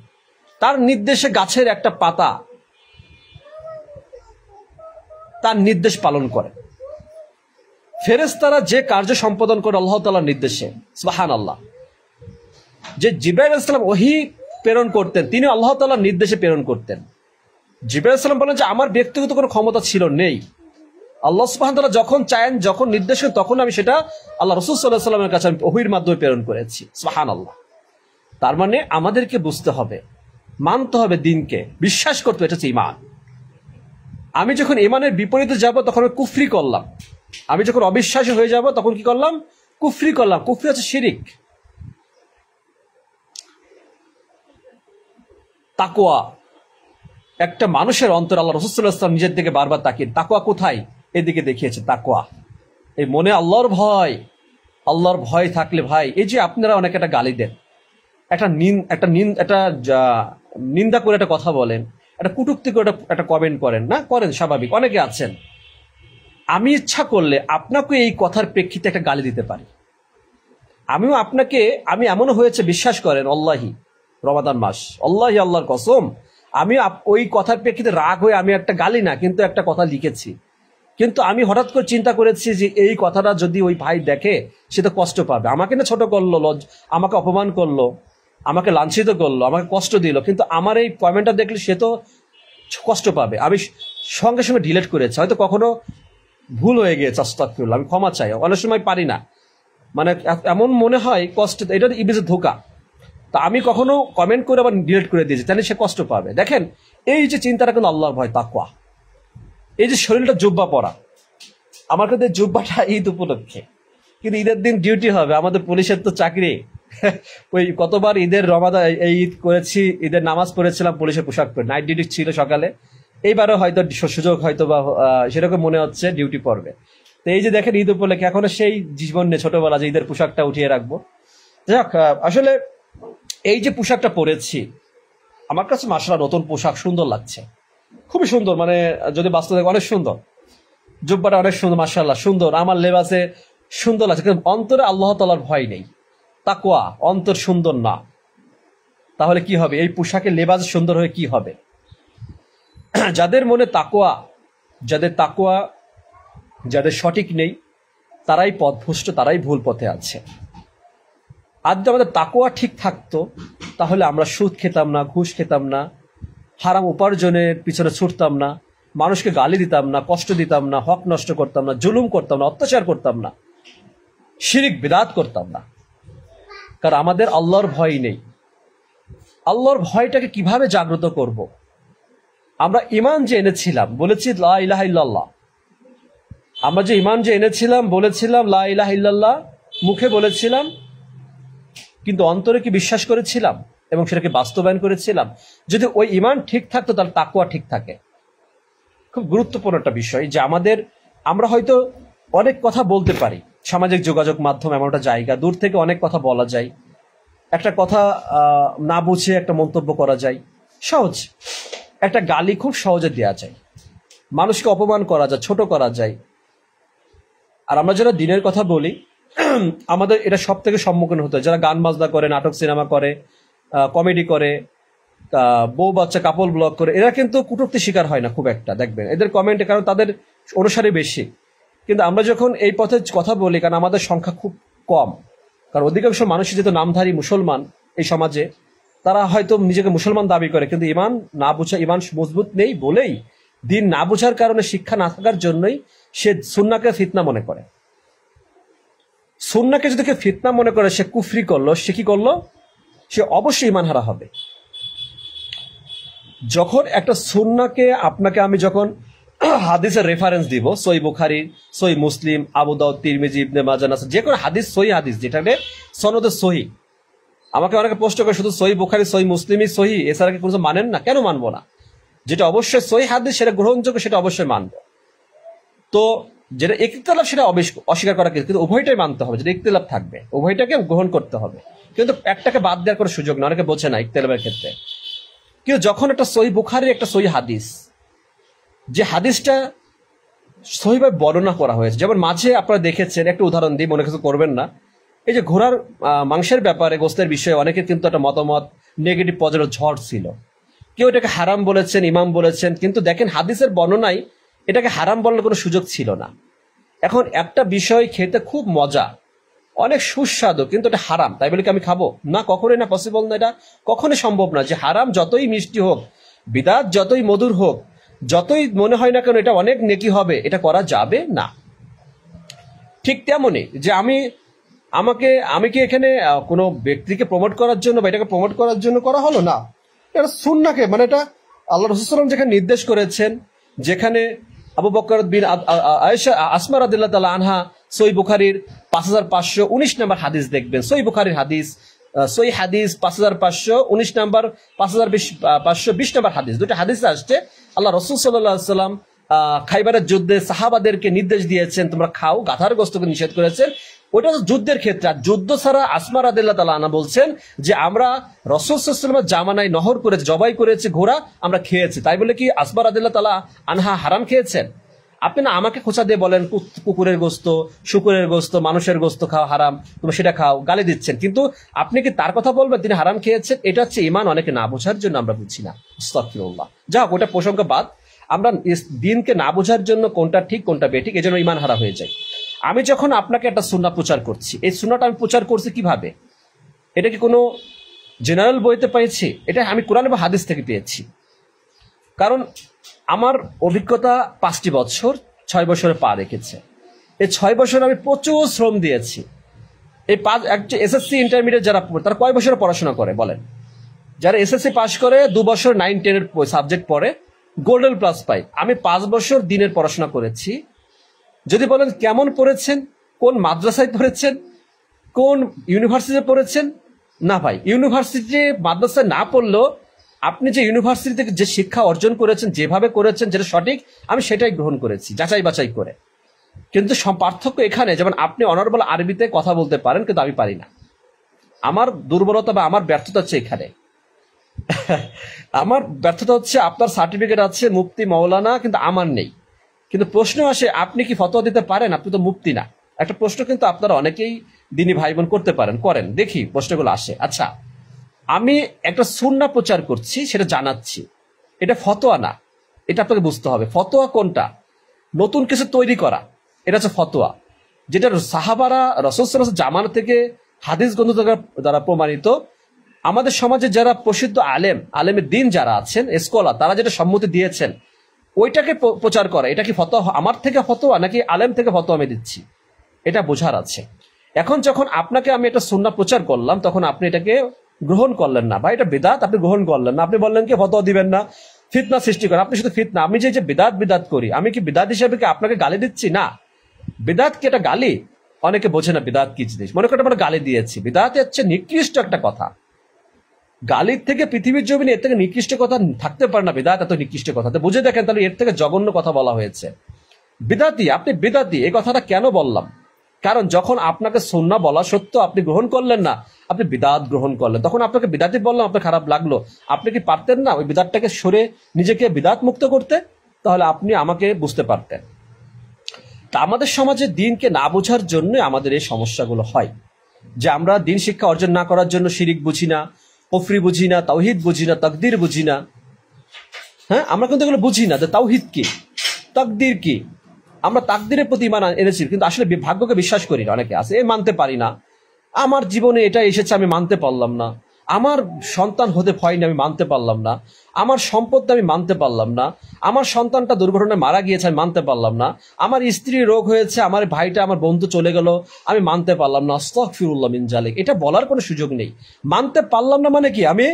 তার নির্দেশে গাছের একটা পাতা তার নির্দেশ পালন করে। ফেরেশতারা যে কার্য সম্পাদন করে আল্লাহ তাআলার নির্দেশে, সুবহানাল্লাহ। যে জিবরাইল আলাইহিস সালাম ওহী প্রেরণ করতেন, তিনি আল্লাহ তাআলার নির্দেশে প্রেরণ করতেন। জিবরাইল আলাইহিস সালাম বলেন যে আমার ব্যক্তিগত কোনো ক্ষমতা ছিল নেই, আল্লাহ সুবহানাহু ওয়া তাআলা যখন চায়েন, যখন নির্দেশ করেন, তখন আমি সেটা আল্লাহ রাসূল সাল্লাল্লাহু আলাইহি ওয়াসাল্লামের কাছে ওহীর মাধ্যমে প্রেরণ করেছি। সুবহানাল্লাহ। তার মানে আমাদেরকে বুঝতে হবে, মানতে হবে দিনকে, বিশ্বাস করতে হবে, এটা হচ্ছে ঈমান। আমি যখন ঈমানের বিপরীতে যাব তখন আমি কুফরি করলাম। আমি যখন অবিশ্বাসী হয়ে যাব তখন কি করলাম? কুফরি করলাম। কুফরি হচ্ছে শিরিক। তাকওয়া একটা মানুষের অন্তর, আল্লাহ রাসূল সাল্লাল্লাহু আলাইহি ওয়াসাল্লাম নিজের দিকে বারবার তাকিয়ে তাকওয়া কোথায়, এদিকে দেখিয়েছে। তাকওয়া এই মনে আল্লাহর ভয়। আল্লাহর ভয় থাকলে ভাই, এই যে আপনারা অনেকে একটা গালি দেন, একটা নিন্দা করে একটা কথা বলেন, একটা কটূক্তি করে একটা কমেন্ট করেন, না করেন, স্বাভাবিক, অনেকে আছেন। আমি ইচ্ছা করলে আপনাকে এই কথার প্রেক্ষিতে একটা গালি দিতে পারি। আমিও আপনাকে, আমি এমনও হয়েছে, বিশ্বাস করেন, আল্লাহি, রমাদান মাস, আল্লাহি, আল্লাহর কসম, আমি ওই কথার প্রেক্ষিতে রাগ হয়ে আমি একটা গালি না, কিন্তু একটা কথা লিখেছি। কিন্তু আমি হঠাৎ করে চিন্তা করেছি যে এই কথাটা যদি ওই ভাই দেখে, সে তো কষ্ট পাবে। আমাকে না ছোট করলো, আমাকে অপমান করলো, আমাকে লাঞ্ছিত করলো, আমাকে কষ্ট দিল, কিন্তু আমার এই কমেন্টটা দেখলে সে তো কষ্ট পাবে। আমি সঙ্গে সঙ্গে ডিলিট করেছি। হয়তো কখনো ভুল হয়ে গিয়েছে, আস্তাগফিরুল্লাহ, আমি ক্ষমা চাই, অনেক সময় পারি না, মানে এমন মনে হয় কষ্ট, এটা ইবলিসের ধোঁকা। তা আমি কখনো কমেন্ট করে আবার ডিলিট করে দিয়েছি, তাহলে সে কষ্ট পাবে। দেখেন, এই যে চিন্তাটা কিন্তু আল্লাহর ভয়, তাকওয়া। এই যে শরীরটা জুব্বা পরা, আমার কাছে জুব্বাটা ঈদ উপলক্ষে, কিন্তু ঈদের দিন ডিউটি হবে, আমাদের পুলিশের তো চাকরি। ওই কতবার ঈদের রমাদান, এই ঈদ করেছি, ঈদের নামাজ পড়েছিলাম পুলিশের পোশাক পরে, নাইট ডিউটি ছিল সকালে। এইবারও হয়তো সুযোগ, হয়তো বা সেরকম মনে হচ্ছে ডিউটি পড়বে। তো এই যে দেখেন, ঈদ উপলক্ষে এখনো সেই জীবন নিয়ে ছোটবেলা যে ঈদের পোশাকটা উঠিয়ে রাখবো। যাক, আসলে এই যে পোশাকটা পরেছি, আমার কাছে মাশাআল্লাহ নতুন পোশাক, সুন্দর লাগছে, খুবই সুন্দর। মানে যদি বাস্তবে অনেক সুন্দর, জুব্বাটা অনেক সুন্দর, মাশাআল্লাহ সুন্দর, আমার লেবাসে সুন্দর লাগছে। কিন্তু অন্তরে আল্লাহ তাআলার ভয় নেই, তাকওয়া, অন্তর সুন্দর না, তাহলে কি হবে? এই পোশাকের লেবাস সুন্দর হয়ে কি হবে? যাদের মনে তাকওয়া, যাদের সঠিক নেই, তারাই পথভ্রষ্ট, তারাই ভুল পথে আছে। আর যদি আমাদের তাকওয়া ঠিক থাকতো, তাহলে আমরা সুদ খেতাম না, ঘুষ খেতাম না, হারাম উপার্জনের পিছনে ছুটতাম না, মানুষকে গালি দিতাম না, কষ্ট দিতাম না, হক নষ্ট করতাম না, জুলুম করতাম না, অত্যাচার করতাম না, শিরিক বিদআত করতাম না। কারণ আমাদের আল্লাহর ভয় নেই। আল্লাহর ভয়টাকে কিভাবে জাগ্রত করব? আমরা ঈমান যে এনেছিলাম, বলেছি লা ইলাহা ইল্লাল্লাহ। আমরা যে ঈমান যে এনেছিলাম, বলেছিলাম লা ইলাহা ইল্লাল্লাহ, মুখে বলেছিলাম, কিন্তু অন্তরে কি বিশ্বাস করেছিলাম এবং সেটাকে বাস্তবায়ন করেছিলাম? যদি ওই ঈমান ঠিক থাকতো, তাহলে তাকওয়া ঠিক থাকে। খুব গুরুত্বপূর্ণ একটা বিষয় যে আমরা হয়তো অনেক কথা বলতে পারি, সামাজিক যোগাযোগ মাধ্যম এমন একটা জায়গা, দূর থেকে অনেক কথা বলা যায়, একটা কথা না বুঝে একটা মন্তব্য করা যায়, সহজ একটা গালি খুব সহজে দেওয়া যায়, মানুষকে অপমান করা যায়, ছোট করা যায়। আর আমরা যারা দিনের কথা বলি, আমাদের এটা সব থেকে সম্মুখীন হতে হয়। যারা গান বাজনা করে, নাটক সিনেমা করে, কমেডি করে, বউ বাচ্চা কাপল ব্লগ করে, এরা কিন্তু কটূক্তি শিকার হয় না খুব একটা, দেখবেন এদের কমেন্টে, কারণ তাদের অনুসারী বেশি। কিন্তু আমরা যখন এই পথে কথা বলি, কারণ আমাদের সংখ্যা খুব কম, কারণ অধিকাংশ মানুষই যেহেতু নামধারী মুসলমান এই সমাজে, তারা হয়তো নিজেকে মুসলমান দাবি করে, কিন্তু ইমান না বুঝা, ইমান মজবুত নেই বলেই, দিন না বুঝার কারণে, শিক্ষা না থাকার জন্যই সে সুন্নাহকে ফিতনা মনে করে। সুন্নাহকে যদি কেউ ফিতনা মনে করে, সে কুফরি করলো, সে কি করলো? সে অবশ্যই ইমান হারা হবে। যখন একটা সুন্নাহকে আপনাকে আমি যখন হাদিসের রেফারেন্স দিব, সই বুখারী, সই মুসলিম, আবু দাউদ, তিরমিজি, ইবনে মাজাহ, নাসাই, যে কোনো হাদিস, সহি হাদিস যেটাকে সনদে সহি। আমাকে অনেকে প্রশ্ন করে শুধু সহি বুখারী, সহি মুসলিমই সহি, এছাড়া কি কোনো মানেন না? কেন মানবো না? যেটা অবশ্যই সহি হাদিস, সেটা গ্রহণযোগ্য, সেটা অবশ্যই মানবো। তো যেটা ইখতিলাফ, সেটা অস্বীকার করা, কিন্তু উভয়টাই মানতে হবে। যেটা ইখতিলাফ থাকবে উভয়টাকে গ্রহণ করতে হবে, কিন্তু একটাকে বাদ দেওয়ার কোনো সুযোগ না। অনেকে বোঝে না ইখতিলাফের ক্ষেত্রে। কিন্তু যখন একটা সহি বুখারীর একটা সহি হাদিস, যে হাদিসটা সহিভাবে বর্ণনা করা হয়েছে, যেমন মাঝে আপনারা দেখেছেন, একটা উদাহরণ দিই, মনে কিছু করবেন না। এই যে ঘোড়ার মাংসের ব্যাপারে, গোস্তের বিষয়ে অনেকের কিন্তু একটা মতামত, নেগেটিভ পজিটিভ ঝড় ছিল। কেউ এটাকে হারাম বলেছেন, ইমাম বলেছেন, কিন্তু দেখেন হাদিসের বর্ণনায় এটাকে হারাম বলার কোনো সুযোগ ছিল না। এখন একটা বিষয় খেতে খুব মজা, অনেক সুস্বাদু, কিন্তু এটা হারাম, তাই বলে কি আমি খাবো? না, কখনোই না, পসিবল না, এটা কখনোই সম্ভব না। যে হারাম যতই মিষ্টি হোক, বিদাত যতই মধুর হোক, যতই মনে হয় না কেন এটা অনেক নেকি হবে, এটা করা যাবে না। ঠিক তেমনই যে আমি কি এখানে কোনো ব্যক্তিকে প্রমোট করার জন্য বা এটাকে প্রমোট করার জন্য করা হলো না, এটা সুন্নাহকে, মানে এটা আল্লাহ রাসূল সাল্লাল্লাহু আলাইহি ওয়াসাল্লাম যেখানে নির্দেশ করেছেন, যেখানে আবু বকর বিন আয়েশা আসমা রাদিয়াল্লাহু তাআলা আনহা, সহিহ বুখারীর 5519 নম্বর হাদিস দেখবেন, সহিহ বুখারীর হাদিস, সহিহ হাদিস 5519 নম্বর, 5520 নম্বর হাদিস, দুটো হাদিস আসছে। আল্লাহ রাসূল সাল্লাল্লাহু আলাইহি ওয়াসাল্লাম খাইবারের যুদ্ধে সাহাবাদেরকে নির্দেশ দিয়েছেন, তোমরা খাও, গাধার গোশতকে নিষেধ করেছেন। ওটা তো যুদ্ধের ক্ষেত্রে। আর যুদ্ধ ছাড়া আসমা রাদিয়াল্লাহু তাআলা আনহা বলছেন যে আমরা রাসূল সাল্লাল্লাহু আলাইহি ওয়াসাল্লামের জামানায় নহর করেছে, জবাই করেছে ঘোড়া, আমরা খেয়েছি। তাই বলে কি আসমা রাদিয়াল্লাহু তাআলা আনহা হারাম খেয়েছেন? আপনি না আমাকে খোঁচা দিয়ে বলেন কুকুরের গোস্ত, শুকুরের গোস্ত, মানুষের গোস্ত খাও হারাম, তুমি সেটা খাও, গালি দিচ্ছেন, কিন্তু আপনি কি তার কথা বলবেন তিনি হারাম খেয়েছেন? এটা হচ্ছে ঈমান অনেকে না বোঝার জন্য আমরা বুঝছি না। আস্তাগফিরুল্লাহ। যাক, ওটা প্রসঙ্গ বাদ। আমরা দিনকে না বোঝার জন্য কোনটা ঠিক কোনটা বেঠিক, এজন্য ঈমান হারা হয়ে যায়। আমি যখন আপনাকে একটা সুন্নাহ প্রচার করছি, এই সুন্নাহটা আমি প্রচার করছি কিভাবে? এটা কি কোনো জেনারেল বইতে পেয়েছি? এটা আমি কোরআন বা হাদিস থেকে পেয়েছি। কারণ আমার অভিজ্ঞতা 5টি বছর, 6 বছরে পা রেখেছে। এই 6 বছর আমি প্রচুর শ্রম দিয়েছি। এই এসএসসি ইন্টারমিডিয়েট যারা তারা কয় বছরে পড়াশোনা করে বলেন? যারা এসএসসি পাস করে 2 বছর 9-10 এর সাবজেক্ট পড়ে, গোল্ডেন প্লাস পাই। আমি 5 বছর দিনের পড়াশোনা করেছি। যদি বলেন কেমন পড়েছেন, কোন মাদ্রাসায় পড়েছেন, কোন ইউনিভার্সিটিতে পড়েছেন, না ভাই, ইউনিভার্সিটি মাদ্রাসায় না পড়লেও আপনি যে ইউনিভার্সিটি থেকে যে শিক্ষা অর্জন করেছেন, যেভাবে করেছেন, যেটা সঠিক, আমি সেটাই গ্রহণ করেছি যাচাই বাছাই করে। কিন্তু পার্থক্য এখানে, যেমন আপনি অনারেবল আরবিতে কথা বলতে পারেন, কিন্তু আমি পারি না। আমার দুর্বলতা বা আমার ব্যর্থতা হচ্ছে এখানে। আমার ব্যর্থতা হচ্ছে আপনার সার্টিফিকেট আছে মুফতি মাওলানা, কিন্তু আমার নেই। কিন্তু প্রশ্ন আসে, আপনি কি ফতোয়া দিতে পারেন? আপনি তো মুফতি না। একটা প্রশ্ন কিন্তু আপনারা অনেকেই দিনী ভাই বোন করতে পারেন, করেন, দেখি প্রশ্নগুলো আসে। আচ্ছা, আমি একটা সুন্নাহ প্রচার করছি, সেটা জানাচ্ছি, এটা ফতোয়া না। এটা আপনাকে বুঝতে হবে। ফতোয়া কোনটা? নতুন কিছু তৈরি করা, এটা হচ্ছে ফতোয়া। যেটা সাহাবারা রাসূল সাল্লাল্লাহু আলাইহি ওয়াসাল্লাম জামানা থেকে হাদিস গ্রন্থ দ্বারা প্রমাণিত। আমাদের সমাজে যারা প্রসিদ্ধ আলেমের দিন যারা আছেন, স্কলার, তারা যেটা সম্মতি দিয়েছেন, ওইটাকে প্রচার করা। এটা কি ফতোয়া আমার থেকে ফতোয়া, নাকি আলেম থেকে ফতোয়া আমি দিচ্ছি? এটা বোঝার আছে। এখন যখন আপনাকে আমি একটা সুন্নাহ প্রচার করলাম, তখন আপনি এটাকে গ্রহণ করলেন না, বা এটা বিদাত, আপনি গ্রহণ করলেন না। আপনি বললেন কি ফতোয়া দিবেন না, ফিতনা সৃষ্টি করেন। আপনি শুধু ফিতনা, আমি যে বিদাত করি, আমি কি বিদাত হিসেবে কি আপনাকে গালি দিচ্ছি? না। বিদাত কি এটা গালি? অনেকে বোঝে না বিদাত কি জিনিস, মনে করেন আমরা গালি দিয়েছি। বিদাত হচ্ছে নিকৃষ্ট একটা কথা। গালির থেকে পৃথিবীর জমিনে এর থেকে নিকৃষ্ট কথা থাকতে পারে না। বিদাত এত নিকৃষ্ট কথা, বুঝে দেখেন তাহলে এর থেকে জঘন্য কথা বলা হয়েছে। বিদাতি, আপনি বিদাতি, এই কথাটা কেন বললাম? কারণ যখন আপনাকে সুন্নাহ বলা সত্য আপনি গ্রহণ করলেন না, আপনি বিদাত গ্রহণ করলেন, তখন আপনাকে বিদাতি বললাম, আপনার খারাপ লাগলো। আপনি কি পারতেন না ওই বিদাতটাকে সরে নিজেকে বিদাত মুক্ত করতে? তাহলে আপনি আমাকে বুঝতে পারতেন। তা আমাদের সমাজে দিনকে না বোঝার জন্য আমাদের এই সমস্যাগুলো হয়, যে আমরা দিন শিক্ষা অর্জন না করার জন্য শিরিক বুঝি না, কুফরি বুঝি না, তাওহীদ বুঝি না, তাকদীর বুঝি না। হ্যাঁ, আমরা কিন্তু এগুলো বুঝি না যে তাওহীদ কি, তাকদীর কি। আমরা তাকদীরের প্রতি ঈমান এনেছি, কিন্তু আসলে ভাগ্যকে বিশ্বাস করি না। অনেকে আছে মানতে পারি না, আমার জীবনে এটা এসেছে আমি মানতে পারলাম না, আমার সন্তান হতে ভয় আমি মানতে পারলাম না, আমার সম্পদটা আমি মানতে পারলাম না, আমার সন্তানটা দুর্ঘটনায় মারা গিয়েছে আমি মানতে পারলাম না, আমার স্ত্রী রোগ হয়েছে, আমার ভাইটা আমার বন্ধু চলে গেল আমি মানতে পারলাম না, আস্তাগফিরুল্লাহ মিন জালিক। এটা বলার কোনো সুযোগ নেই। মানতে পারলাম না মানে কি আমি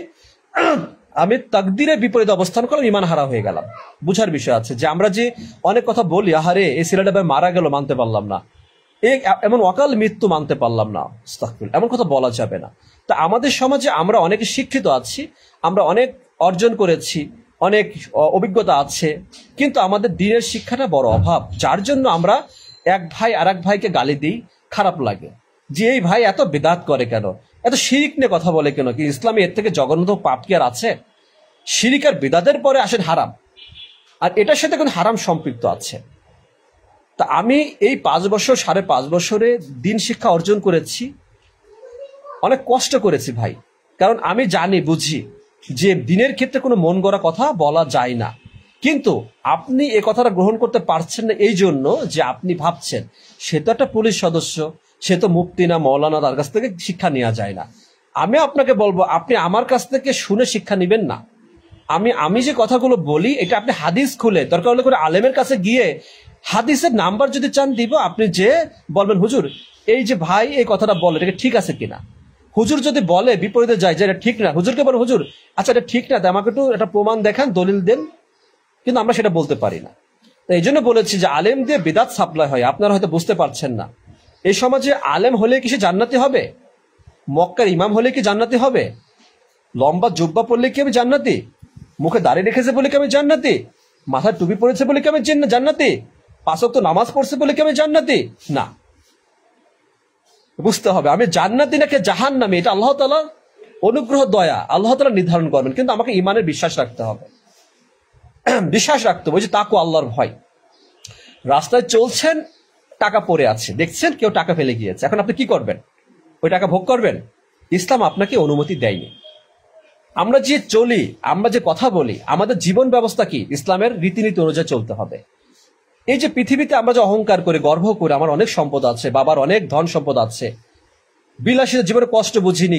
আমি তাকদীরের বিপরীতে অবস্থান করলাম, ঈমান হারা হয়ে গেলাম। বুঝার বিষয় আছে যে আমরা যে অনেক কথা বলি, আহারে এই ছেলেটা ভাই মারা গেল মানতে পারলাম না, এমন অকাল মৃত্যু মানতে পারলাম না, আস্তাগফিরুল্লাহ, এমন কথা বলা যাবে না। তা আমাদের সমাজে আমরা অনেকে শিক্ষিত আছি, আমরা অনেক অর্জন করেছি, অনেক অভিজ্ঞতা আছে, কিন্তু আমাদের দিনের শিক্ষাটা বড় অভাব, যার জন্য আমরা এক ভাই আর এক ভাইকে গালি দিই, খারাপ লাগে যে এই ভাই এত বিদআত করে কেন, এত শিরিক নিয়ে কথা বলে কেন, কি ইসলামে এর থেকে জঘন্য পাপ কি আর আছে? শিরিক আর বিদআতের পরে আসেন হারাম, আর এটার সাথে কোনো হারাম সম্পৃক্ত আছে। তা আমি এই 5 বছর 5.5 বছরে দিন শিক্ষা অর্জন করেছি, অনেক কষ্ট করেছি ভাই, কারণ আমি জানি বুঝি যে দিনের ক্ষেত্রে কোনো মন গড়া কথা বলা যায় না। কিন্তু আপনি এ কথাটা গ্রহণ করতে পারছেন না এই জন্য যে আপনি ভাবছেন সে তো একটা পুলিশ সদস্য, সে তো মুফতি না মৌলানা, তার কাছ থেকে শিক্ষা নেওয়া যায় না। আমি আপনাকে বলবো আপনি আমার কাছ থেকে শুনে শিক্ষা নেবেন না। আমি যে কথাগুলো বলি এটা আপনি হাদিস খুলে, দরকার হলে করে আলেমের কাছে গিয়ে হাদিসের নাম্বার যদি চান দিব, আপনি যে বলবেন হুজুর এই যে ভাই এই কথাটা বলে এটা ঠিক আছে কিনা। হুজুর যদি বলে বিপরীতে যায় যে এটা ঠিক না, হুজুরকে বলে হুজুর আচ্ছা এটা ঠিক না, আমাকে একটু একটা প্রমাণ দেখান, দলিল দেন, কিন্তু আমরা সেটা বলতে পারি না। তো এই জন্য বলেছি যে আলেম দিয়ে বিদআত সাপ্লাই হয়, আপনারা হয়তো বুঝতে পারছেন না। এই সমাজে আলেম হলে কি সে জান্নাতি হবে? মক্কার ইমাম হলে কি জান্নাতি হবে? লম্বা জুব্বা পরলে কি আমি জান্নাতি? মুখে দাড়ি রেখেছে বলে কি আমি জান্নাতি? মাথায় টুপি পরেছে বলে কি আমি জান্নাতি? 5 ওয়াক্ত নামাজ পড়ছে বলে কি আমি জান্নাতি? না, বুঝতে হবে আমি জান্নাতি নাকি জাহান্নামী এটা আল্লাহ তাআলার অনুগ্রহ দয়া, আল্লাহ তাআলা নির্ধারণ করবেন, কিন্তু আমাকে ইমানের বিশ্বাস রাখতে হবে, বিশ্বাস রাখতে হবে যে তাকওয়া, আল্লাহর ভয়। রাস্তায় চলছেন, টাকা পড়ে আছে, দেখছেন কেউ টাকা ফেলে গিয়েছে, এখন আপনি কি করবেন? ওই টাকা ভোগ করবেন? ইসলাম আপনাকে অনুমতি দেয়নি। আমরা যে চলি, আমরা যে কথা বলি, আমাদের জীবন ব্যবস্থা কি ইসলামের রীতিনীতি অনুযায়ী চলতে হবে। এই যে পৃথিবীতে আমরা যে অহংকার করে গর্ব করে আমার অনেক সম্পদ আছে, বাবার অনেক ধন সম্পদ আছে, বিলাসিতা জীবনে কষ্ট বুঝিনি,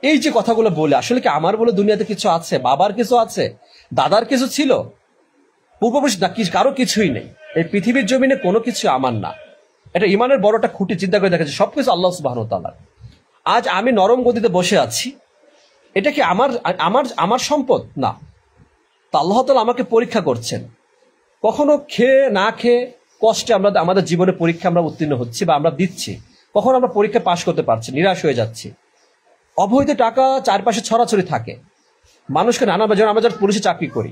এই যে কথাগুলো বলে, আসলে কি আমার বলে দুনিয়াতে কিছু আছে? বাবার কিছু আছে, দাদার কিছু ছিল, পূর্বপুরুষ না, কারো কিছুই নেই। এই পৃথিবীর জমিনে কোনো কিছু আমার না। এটা ইমানের বড়টা খুঁটি চিন্তা করে দেখা যায়, সবকিছু আল্লাহ সুবহানাহু ওয়া তাআলার। আজ আমি নরম গদিতে বসে আছি, এটা কি আমার আমার আমার সম্পদ না, তা আল্লাহ তাআলা আমাকে পরীক্ষা করছেন। কখনো খেয়ে না খেয়ে কষ্টে আমরা আমাদের জীবনে পরীক্ষা আমরা উত্তীর্ণ হচ্ছি বা আমরা দিচ্ছি, কখনো আমরা পরীক্ষা পাশ করতে পারছি, নিরাশ হয়ে যাচ্ছি। অবৈধ টাকা চারপাশে ছড়াছড়ি থাকে, মানুষকে নানাভাবে, যেমন আমরা যারা পুলিশে চাকরি করি,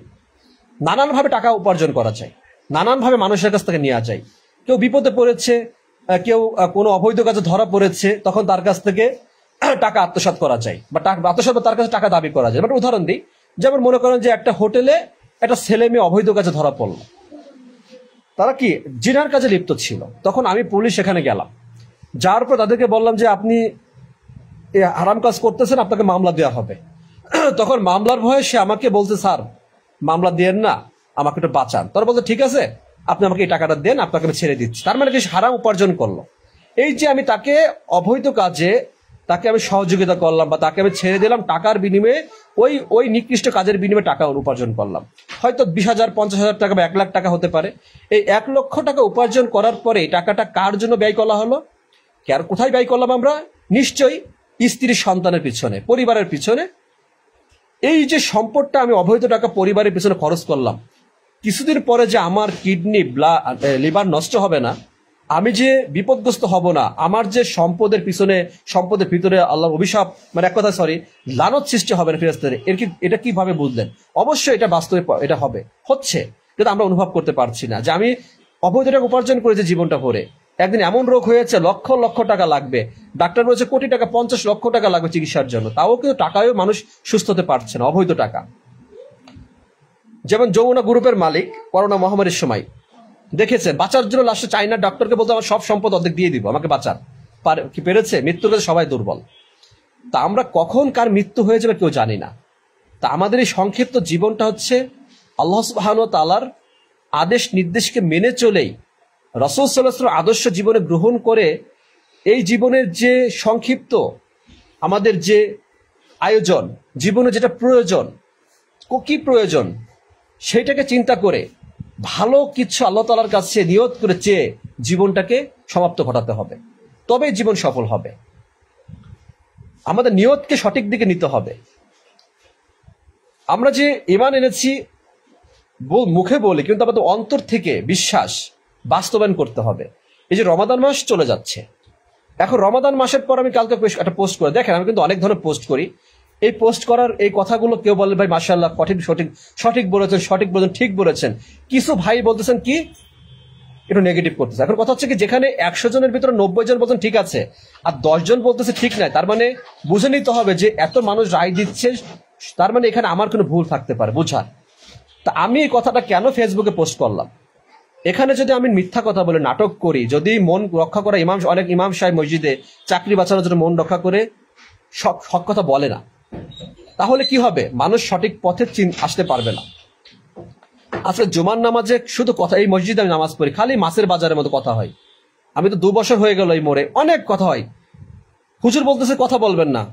নানানভাবে টাকা উপার্জন করা যায়, নানানভাবে মানুষের কাছ থেকে নেওয়া যায়। কেউ বিপদে পড়েছে, কেউ কোনো অবৈধ কাজে ধরা পড়েছে, তখন তার কাছ থেকে টাকা আত্মসাৎ করা যায়, বা আত্মসাৎ তার কাছে টাকা দাবি করা যায়। মানে উদাহরণ দিই, যেমন মনে করেন যে একটা হোটেলে একটা ছেলে মেয়ে অবৈধ কাজে ধরা পড়লো, তারা কি জিনার কাজে লিপ্ত ছিল, তখন আমি পুলিশ সেখানে গেলাম, যাওয়ার পর তাদেরকে বললাম যে আপনি হারাম কাজ করতেছেন, আপনাকে মামলা দেওয়া হবে। তখন মামলার ভয়ে সে আমাকে বলছে স্যার মামলা দিয়েন না, আমাকে একটু বাঁচান। তারা বলছে ঠিক আছে আপনি আমাকে এই টাকাটা দেন, আপনাকে আমি ছেড়ে দিচ্ছি। তার মানে কি হারাম উপার্জন করলো। এই যে আমি তাকে অবৈধ কাজে তাকে আমি সহযোগিতা করলাম বা তাকে আমি ছেড়ে দিলাম, টাকার বিনিময়ে ওই নিকৃষ্ট কাজের বিনিময়ে টাকা উপার্জন করলাম, হয়তো 20,000 50,000 টাকা বা 1 লাখ টাকা হতে পারে। এই 1 লক্ষ টাকা উপার্জন করার পরে এই টাকাটা কার জন্য ব্যয় করা হলো? কোথায় ব্যয় করলাম আমরা? নিশ্চয়ই স্ত্রীর সন্তানের পিছনে, পরিবারের পিছনে। এই যে সম্পদটা আমি অবৈধ টাকা পরিবারের পিছনে খরচ করলাম, কিছুদিন পরে যে আমার কিডনি লিভার নষ্ট হবে না, আমি যে বিপদগ্রস্ত হব না, আমার যে সম্পদের ভিতরে আল্লাহর অভিশাপ, মানে এক কথা লানত সৃষ্টি হবে না ফেরেশতাদের, এটা কিভাবে বুঝলেন? অবশ্যই এটা বাস্তবে এটা হচ্ছে, কিন্তু আমরা অনুভব করতে পারছি না যে আমি অবৈধ টাকা উপার্জন করেছি জীবনটা ভরে। একদিন এমন রোগ হয়েছে লক্ষ লক্ষ টাকা লাগবে, ডাক্তার বলেছে কোটি টাকা 50 লক্ষ টাকা লাগবে চিকিৎসার জন্য, তাও কিন্তু টাকায়ও মানুষ সুস্থ হতে পারছে না, অবৈধ টাকা। যেমন যমুনা গ্রুপের মালিক করোনা মহামারীর সময় দেখেছেন, বাঁচার জন্য লাস্টে চাইনার ডক্টরকে বলতে আমার সব সম্পদ অর্ধেক দিয়ে দিব, আমাকে বাঁচান, কি পেরেছে? মৃত্যুর কাছে সবাই দুর্বল। তা আমরা কখন কার মৃত্যু হয়ে যাবে কেউ জানি না। তা আমাদের এই সংক্ষিপ্ত জীবনটা হচ্ছে আল্লাহ সুবহানাহু ওয়া তাআলার আদেশ নির্দেশকে মেনে চলেই রাসূল সাল্লাল্লাহু আলাইহি ওয়াসাল্লাম আদর্শ জীবনে গ্রহণ করে এই জীবনের যে সংক্ষিপ্ত আমাদের যে আয়োজন, জীবনে যেটা প্রয়োজন, কি প্রয়োজন সেইটাকে চিন্তা করে ভালো কিছু আল্লাহ তাআলার কাছে নিয়ত করে চেয়ে জীবনটাকে সমাপ্ত ঘটাতে হবে, তবেই জীবন সফল হবে। আমাদের নিয়তকে সঠিক দিকে নিতে হবে। আমরা যে ঈমান এনেছি মুখে বলি, কিন্তু আমাদের অন্তর থেকে বিশ্বাস বাস্তবায়ন করতে হবে। এই যে রমাদান মাস চলে যাচ্ছে, এখন রমাদান মাসের পর আমি কালকে একটা পোস্ট করে দেখেন, আমি কিন্তু অনেক ধরনের পোস্ট করি। এই পোস্ট করার এই কথাগুলো কেউ বলে ভাই মাশাআল্লাহ সঠিক বলেছেন, ঠিক বলেছেন। কিছু ভাই বলতেছেন কি একটু নেগেটিভ করতেছে। এখন কথা হচ্ছে কি, যেখানে 100 জনের ভিতরে 90 জন বলছেন ঠিক আছে আর 10 জন বলতেছে ঠিক নাই, তার মানে বুঝে নিতে হবে যে এত মানুষ রায় দিচ্ছে, তার মানে এখানে আমার কোনো ভুল থাকতে পারে বোঝার। তা আমি এই কথাটা কেন ফেসবুকে পোস্ট করলাম? এখানে যদি আমি মিথ্যা কথা বলে নাটক করি, যদি মন রক্ষা করা অনেক ইমাম সাহেব মসজিদে চাকরি বাঁচানোর জন্য মন রক্ষা করে সৎ কথা বলে না, তাহলে কি হবে? মানুষ সঠিক পথে আসতে পারবে না। আজকে জুমার নামাজে শুধু কথা, এই মসজিদে আমি নামাজ পড়ি, খালি মাছের বাজারের মতো কথা হয়। আমি তো 2 বছর হয়ে গেল এই মোড়ে, অনেক কথা হয়। হুজুর বলতেছে কথা বলবেন না।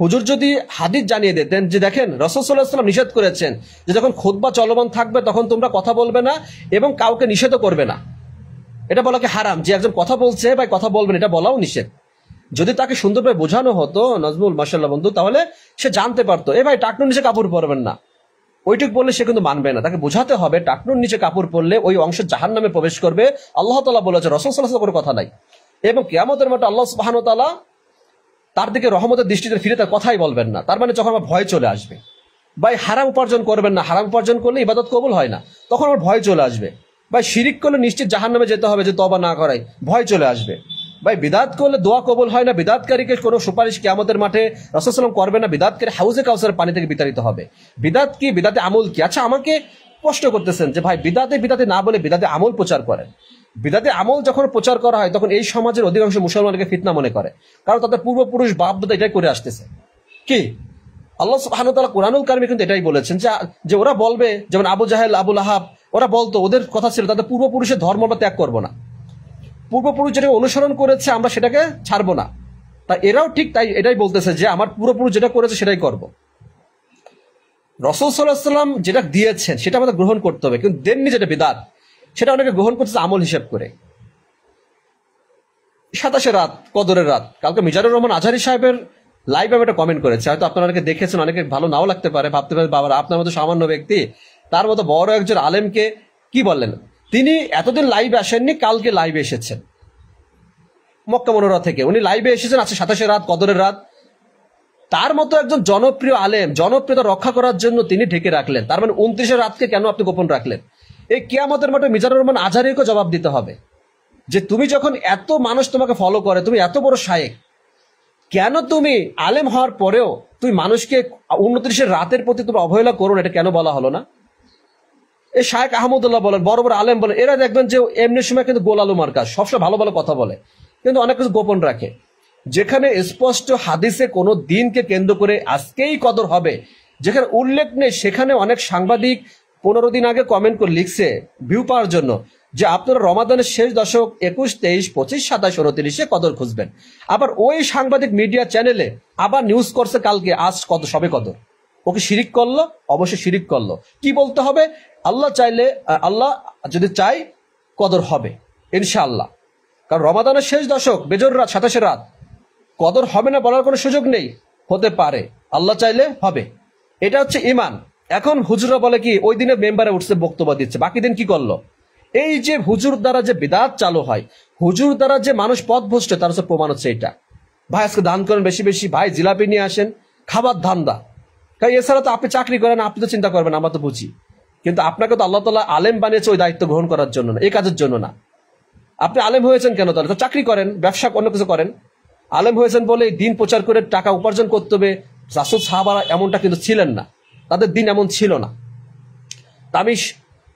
হুজুর যদি হাদিস জানিয়ে দিতেন যে দেখেন রাসূল সাল্লাল্লাহু আলাইহি ওয়াসাল্লাম নিষেধ করেছেন যে যখন খুতবা চলমান থাকবে তখন তোমরা কথা বলবে না এবং কাউকে নিষেধও করবে না, এটা বলা কি হারাম? যে একজন কথা বলছে ভাই কথা বলবেন, এটা বলাও নিষেধ। যদি তাকে সুন্দরভাবে বোঝানো হতো নাজমুল মাশাআল্লাহ বন্ধু, তাহলে সে জানতে পারতো এ ভাই টাকনুর নিচে কাপড় পরবেন না, ওইটুক বললে সে কিন্তু মানবে না। তাকে বোঝাতে হবে টাকনুর নিচে কাপড় পরলে ওই অংশ জাহান্নামে প্রবেশ করবে, আল্লাহ তাআলা বলেছে, রাসূল সাল্লাল্লাহু আলাইহি ওয়াসাল্লাম কোনো কথা নাই। এবং কিয়ামতের মাঠে আল্লাহ সুবহানাহু ওয়া তাআলা তার দিকে রহমতের দৃষ্টিতে ফিরে তার কথাই বলবেন না। তার মানে যখন আমার ভয় চলে আসবে, ভাই হারাম উপার্জন করবেন না, হারাম উপার্জন করলে ইবাদত কবুল হয় না, তখন আমার ভয় চলে আসবে। ভাই শিরিক করলে নিশ্চিত জাহান্নামে যেতে হবে, যে তওবা না করাই, ভয় চলে আসবে। ভাই বিদাত করলে দোয়া কবুল হয় না, বিদাতকারীকে কোনো সুপারিশ কিয়ামতের মাঠে রাসূল সাল্লাল্লাহু আলাইহি ওয়াসাল্লাম করবে না, বিদাতকারী হাউজে কাউসারের পানি থেকে বিতাড়িত হবে। বিদাত কি? বিদাতে আমল কি? আচ্ছা আমাকে প্রশ্ন করতেছেন যে ভাই বিদাতে না বলে বিদাতে আমল প্রচার করেন। বিদাতে আমল যখন প্রচার করা হয় তখন এই সমাজের অধিকাংশ মুসলমানকে ফিতনা মনে করে, কারণ তাদের পূর্বপুরুষ বাপ দাদা এটাই করে আসতেছে। কি আল্লাহ সুবহানাহু ওয়া তাআলা কুরআনুল কারীমে কিন্তু এটাই বলেছেন যে ওরা বলবে, যেমন আবু জাহেল, আবু লাহাব, ওরা বলতো, ওদের কথা ছিল তাদের পূর্বপুরুষের ধর্ম আমরা ত্যাগ করবো না, পূর্বপুরুষ যেটা অনুসরণ করেছে আমরা সেটাকে ছাড়বো না। তা এরাও ঠিক তাই এটাই বলতেছে যে আমার পূর্বপুরুষ যেটা করেছে সেটাই করব। রাসূল সাল্লাল্লাহু আলাইহি ওয়াসাল্লাম যেটা দিয়েছেন সেটা আমাদের গ্রহণ করতে হবে, কিন্তু দেননি যেটা বিদআত, সেটা অনেকে গ্রহণ করতেছে আমল হিসেব করে। 27 রাত, কদরের রাত, কালকে মিজানুর রহমান আজহারী সাহেবের লাইভে আমি একটা কমেন্ট করেছি, হয়তো আপনারা অনেকে দেখেছেন, অনেকে ভালো নাও লাগতে পারে, ভাবতে পারে বাবা আপনার মতো সামান্য ব্যক্তি তার মতো বড় একজন আলেমকে কি বললেন। তিনি এতদিন লাইভে আসেননি, কালকে লাইভে এসেছেন মক্কা মুনাররহ থেকে। উনি লাইভে এসেছেন আজকে 27 রাত, কদরের রাত। তার মতো একজন জনপ্রিয় আলেম, জনপ্রিয়তা রক্ষা করার জন্য তিনি ঢেকে রাখলেন। তার মানে 29 রাতকে কেন আপনি গোপন রাখলেন? এই কিয়ামতের মাঠে মিজানুর রহমান আজহারীকে জবাব দিতে হবে যে তুমি যখন এত মানুষ তোমাকে ফলো করে, তুমি এত বড় শায়েখ, কেন তুমি আলেম হওয়ার পরেও তুমি মানুষকে 29 রাতের প্রতি তুমি অবহেলা করো না? এটা কেন বলা হলো না? এই শায়েখ আহমদুল্লাহ বলেন, বড় বড় আলেম বলেন, এরা দেখবেন যে এমনি সময় কিন্তু গোল আলু মার্কা, সবসময় ভালো ভালো কথা বলে, কিন্তু অনেক কিছু গোপন রাখে। যেখানে স্পষ্ট হাদিসে কোনো দিনকে কেন্দ্র করে আজকেই কদর হবে যেখানে উল্লেখ নেই, সেখানে অনেক সাংবাদিক 15 দিন আগে কমেন্ট করে লিখছে ভিউ পাওয়ার জন্য যে আপনারা রমাদানের শেষ দশক 21, 23, 25, 27, 29 কদর খুঁজবেন। আবার ওই সাংবাদিক মিডিয়া চ্যানেলে আবার নিউজ করছে কালকে আজ কত সবে কদর। ওকে শিরিক করলো, অবশ্যই শিরিক করলো। কি বলতে হবে? আল্লাহ চাইলে, আল্লাহ যদি চাই কদর হবে ইনশাআল্লাহ। কারণ রমাদানের শেষ দশক, বেজর রাত, 27 রাত, কদর হবে না বলার কোনো সুযোগ নেই, হতে পারে, আল্লাহ চাইলে হবে। এটা হচ্ছে ইমান। এখন হুজুররা বলে কি ওই দিনে মেম্বারে উঠছে বক্তব্য দিচ্ছে, বাকি দিন কি করলো? এই যে হুজুর দ্বারা যে বিদআত চালু হয়, হুজুর দ্বারা যে মানুষ পথভ্রষ্ট, তার হচ্ছে প্রমাণ হচ্ছে এটা। ভাই আজকে দান করেন বেশি বেশি, ভাই জিলাপি নিয়ে আসেন, খাবার ধান্দা। কারণ এছাড়া তো আপনি চাকরি করেন, আপনি তো চিন্তা করবেন, আমরা তো বুঝি, কিন্তু আপনাকে তো আল্লাহ তাআলা আলেম বানিয়েছে ওই দায়িত্ব গ্রহণ করার জন্য না, এই কাজের জন্য না। আপনি আলেম হয়েছেন কেন? তাহলে তো চাকরি করেন, ব্যবসা, অন্য কিছু করেন। আলেম হয়েছেন বলে দিন প্রচার করে টাকা উপার্জন করতে হবে, রাসূল সাহাবারা এমনটা কিন্তু ছিলেন না, তাদের দিন এমন ছিল না। তা আমি